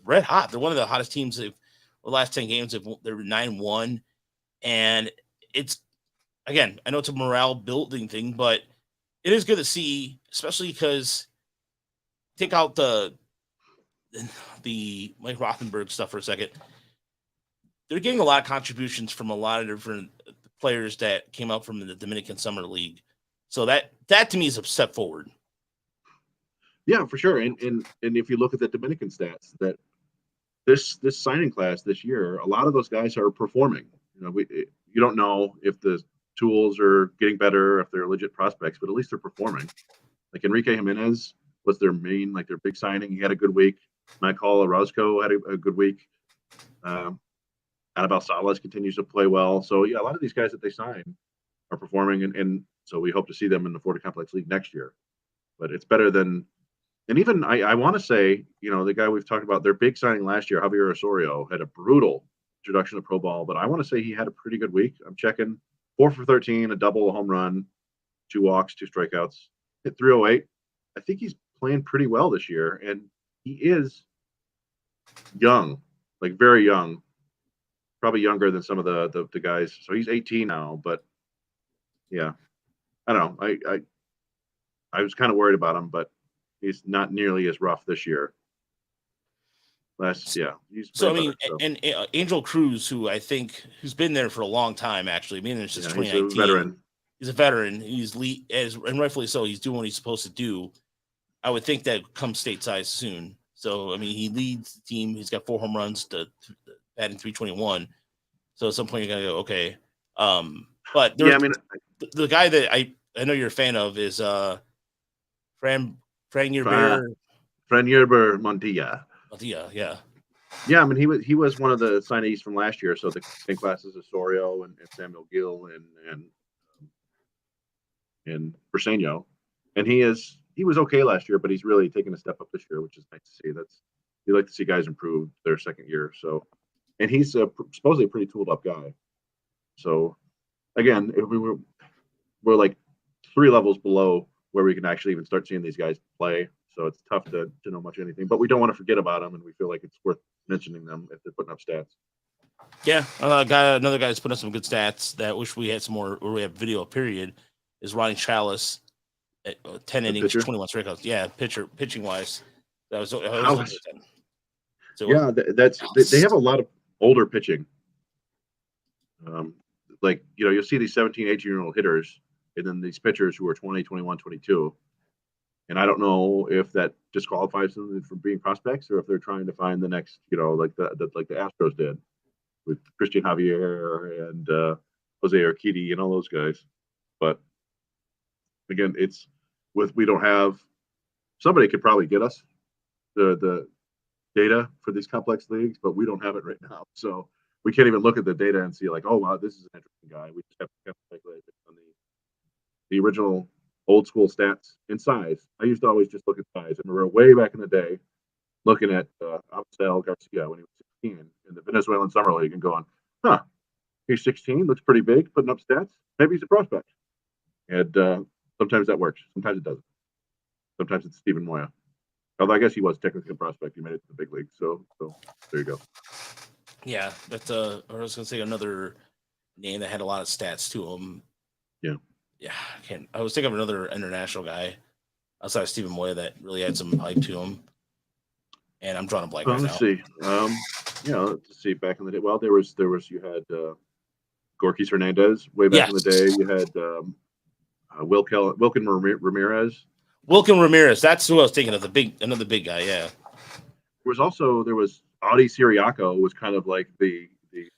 Speaker 1: red hot. They're one of the hottest teams. The last 10 games, they're 9-1, and it's, again, I know it's a morale building thing, but it is good to see, especially because take out the Mike Rothenberg stuff for a second. They're getting a lot of contributions from a lot of different players that came out from the Dominican Summer League. So that to me is a step forward.
Speaker 2: Yeah, for sure. And if you look at the Dominican stats, that this signing class this year, a lot of those guys are performing. You don't know if the tools are getting better, if they're legit prospects, but at least they're performing. Like Enrique Jimenez was their their big signing. He had a good week. Michael Orozco had a good week. Anibal Salas continues to play well. So yeah, a lot of these guys that they signed are performing, and so we hope to see them in the Florida Complex League next year. But it's better than. And even I want to say, the guy we've talked about, their big signing last year, Javier Osorio, had a brutal introduction to pro ball, but I want to say he had a pretty good week. I'm checking 4 for 13, a double, a home run, 2 walks, 2 strikeouts, hit 308. I think he's playing pretty well this year, and he is young, very young, probably younger than some of the guys. So he's 18 now, but yeah, I don't know. I was kind of worried about him, but he's not nearly as rough this year. He's
Speaker 1: and Angel Cruz, who I think who's been there for a long time, actually, since 2019.
Speaker 2: He's a veteran.
Speaker 1: He's a veteran. He's and rightfully so. He's doing what he's supposed to do. I would think that comes stateside soon. So he leads the team. He's got 4 home runs to batting 321. So at some point you're gonna go, okay. But the guy that I know you're a fan of is Fran Yerber
Speaker 2: Montilla.
Speaker 1: Yeah.
Speaker 2: Yeah, he was one of the signees from last year. So the same classes Osorio and Samuel Gill and Briseño. And he was okay last year, but he's really taken a step up this year, which is nice to see. You like to see guys improve their second year. So, and he's supposedly a pretty tooled up guy. So again, if we're like 3 levels below where we can actually even start seeing these guys play. So it's tough to know much of anything, but we don't want to forget about them, and we feel like it's worth mentioning them if they're putting up stats.
Speaker 1: Yeah, another guy that's putting up some good stats that I wish we had some more, or we have video period, is Ronnie Chalice at 10 innings,
Speaker 2: pitcher?
Speaker 1: 21 strikeouts. Yeah, pitching wise. That was
Speaker 2: Chalice.
Speaker 1: So
Speaker 2: Yeah, they have a lot of older pitching. Like, you'll see these 17, 18-year-old hitters, and then these pitchers who are 20, 21, 22. And I don't know if that disqualifies them from being prospects or if they're trying to find the next, like the Astros did with Christian Javier and Jose Urquidy and all those guys. But again, we don't have, somebody could probably get us the data for these complex leagues, but we don't have it right now. So we can't even look at the data and see like, oh wow, this is an interesting guy. We just have to calculate it on the original old school stats in size. I used to always just look at size. I remember way back in the day looking at Absel Garcia when he was 16 in the Venezuelan Summer League and going, he's 16, looks pretty big, putting up stats. Maybe he's a prospect. And sometimes that works. Sometimes it doesn't. Sometimes it's Stephen Moya. Although I guess he was technically a prospect. He made it to the big league. So there you go.
Speaker 1: Yeah, that's I was gonna say another name that had a lot of stats to him. Yeah, I was thinking of another international guy outside of Stephen Moya that really had some hype to him. And I'm drawing a blank right
Speaker 2: let's
Speaker 1: now.
Speaker 2: see. Let's see. Back in the day, well, there was you had Gorkis Hernandez way back in the day. You had Wilkin Ramirez.
Speaker 1: Wilkin Ramirez. That's who I was thinking of. Another big guy. Yeah.
Speaker 2: There was Audie Siriaco was kind of like the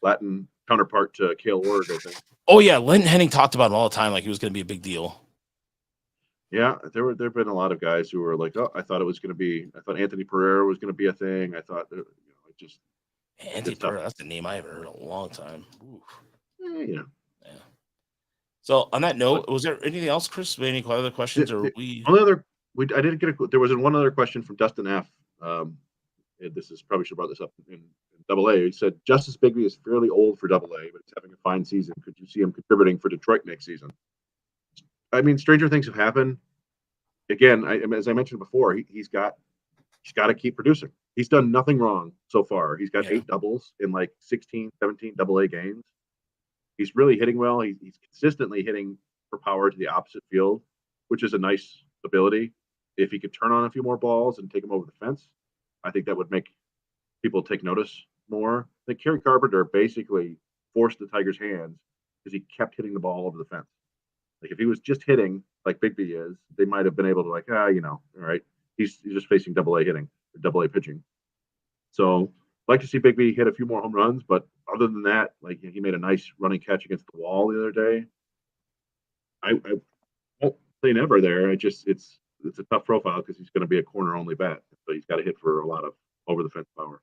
Speaker 2: Latin counterpart to Cale Ward, I think.
Speaker 1: Oh yeah, Len Henning talked about him all the time, like he was going to be a big deal.
Speaker 2: Yeah, there've been a lot of guys who were like, oh, I thought Anthony Pereira was going to be a thing. I thought
Speaker 1: Anthony Pereira. That's the name I haven't heard in a long time.
Speaker 2: Yeah.
Speaker 1: So on that note, was there anything else, Chris? Any other questions? Or
Speaker 2: I didn't get there was one other question from Dustin F. This is probably should have brought this up in Double-A. He said Justice Bigbie is fairly old for Double-A, but he's having a fine season. Could you see him contributing for Detroit next season? I mean, stranger things have happened. Again, as I mentioned before, he's got to keep producing. He's done nothing wrong so far. He's got 8 doubles in like 16, 17 Double-A games. He's really hitting well. He's consistently hitting for power to the opposite field, which is a nice ability. If he could turn on a few more balls and take them over the fence, I think that would make people take notice more. I think Kerry Carpenter basically forced the Tigers' hands because he kept hitting the ball over the fence. Like if he was just hitting like Bigbie is, they might have been able to all right, he's just facing Double-A hitting or Double-A pitching. So I'd like to see Bigbie hit a few more home runs, but other than that, like he made a nice running catch against the wall the other day. I won't say never there. It's a tough profile because he's going to be a corner only bat, but he's got to hit for a lot of over the fence power.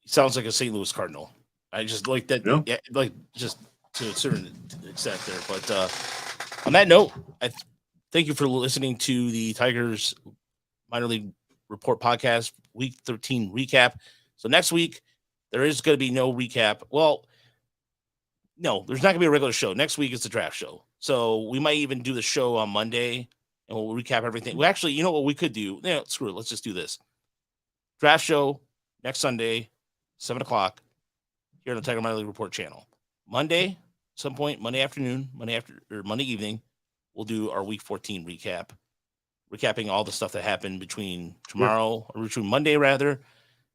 Speaker 1: Sounds like a St. Louis Cardinal. I just like that.
Speaker 2: Yeah.
Speaker 1: Like just to a certain extent there. But on that note, I thank you for listening to the Tigers Minor League Report podcast, Week 13 recap. So next week, there is going to be no recap. Well, no, there's not going to be a regular show. Next week is the draft show. So we might even do the show on Monday, and we'll recap everything. We actually, you know what we could do? Screw it. Let's just do this. Draft show next Sunday, 7 o'clock, here on the Tiger Minor League Report channel. Monday, some point, Monday afternoon, Monday evening, we'll do our Week 14 recap, recapping all the stuff that happened between tomorrow, or between Monday rather,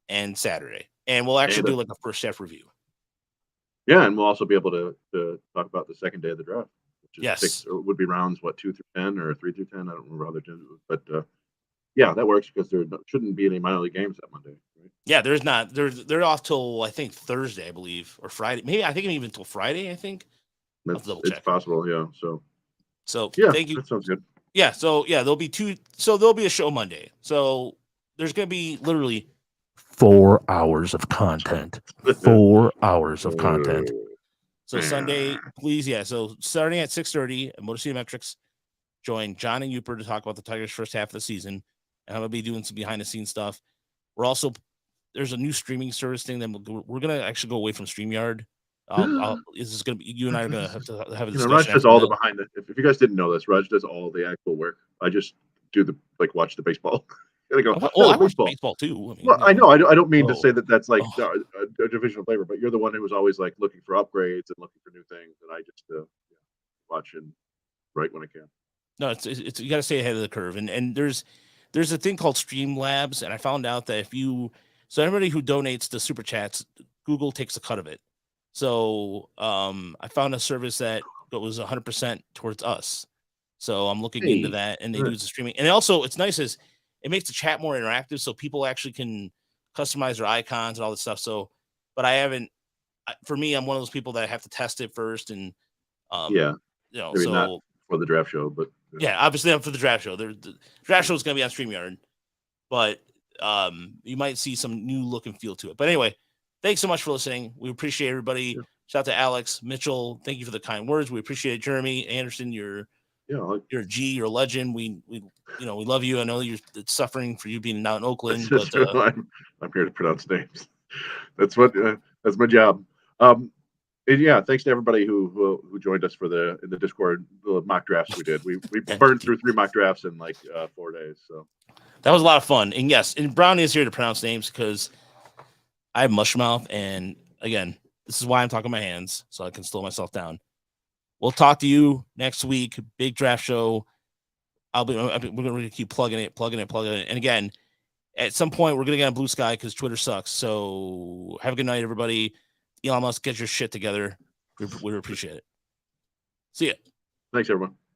Speaker 1: and Saturday. And we'll actually do like a first half review. Yeah,
Speaker 2: and we'll also be able to talk about the second day of the draft, which is 6, would be rounds 2 through 10 or 3 through 10. I don't remember how they're doing it, but yeah, that works because there shouldn't be any minor league games that Monday. Right?
Speaker 1: Yeah, there's not. They're off till I think Thursday, I believe, or Friday. Maybe I think even till Friday. I think
Speaker 2: it's possible. Yeah.
Speaker 1: So
Speaker 2: yeah,
Speaker 1: thank you.
Speaker 2: That sounds good.
Speaker 1: Yeah. So yeah, there'll be 2. So there'll be a show Monday. So there's gonna be literally 4 hours of content. 4 hours of content. So Sunday, please, So starting at 6:30 at Motor City Metrics, join John and Uper to talk about the Tigers' first half of the season. And I'm gonna be doing some behind the scenes stuff. There's a new streaming service thing that we're gonna actually go away from StreamYard This is gonna be you and I are gonna have to have a
Speaker 2: You know,
Speaker 1: discussion.
Speaker 2: Raj does
Speaker 1: after
Speaker 2: all
Speaker 1: that.
Speaker 2: the behind the. If you guys didn't know this, Raj does all the actual work. I just do the watch the baseball. And I go,
Speaker 1: I watch baseball too.
Speaker 2: Well, I know. I don't mean to
Speaker 1: Oh.
Speaker 2: say that that's like a division of labor, but you're the one who was always like looking for upgrades and looking for new things, and I just watch and write when I can.
Speaker 1: No, it's you got to stay ahead of the curve, and there's a thing called Streamlabs, and I found out that so everybody who donates to super chats, Google takes a cut of it. So I found a service that was 100% towards us. So I'm looking into that, and they do the streaming, and also it's nice is it makes the chat more interactive, so people actually can customize their icons and all this stuff. So, but I haven't. For me, I'm one of those people that have to test it first, and
Speaker 2: maybe
Speaker 1: so
Speaker 2: not for the draft show, but
Speaker 1: yeah, obviously I'm for the draft show. The draft show is going to be on StreamYard, but you might see some new look and feel to it. But anyway, thanks so much for listening. We appreciate everybody.
Speaker 2: Yeah.
Speaker 1: Shout out to Alex, Mitchell. Thank you for the kind words. We appreciate it. Jeremy Anderson, you're a G, you're a legend. We love you. I know you're suffering for you being out in Oakland, but
Speaker 2: I'm here to pronounce names. That's that's my job. And yeah, thanks to everybody who joined us in the Discord, the mock drafts we did. We burned through 3 mock drafts in like 4 days. So
Speaker 1: that was a lot of fun. And yes, and Brownie is here to pronounce names because I have mush mouth, and again, this is why I'm talking my hands so I can slow myself down. We'll talk to you next week. Big draft show. We're going to keep plugging it. And again, at some point, we're going to get on Blue Sky because Twitter sucks. So have a good night, everybody. Elon Musk, get your shit together. We appreciate it. See ya.
Speaker 2: Thanks, everyone.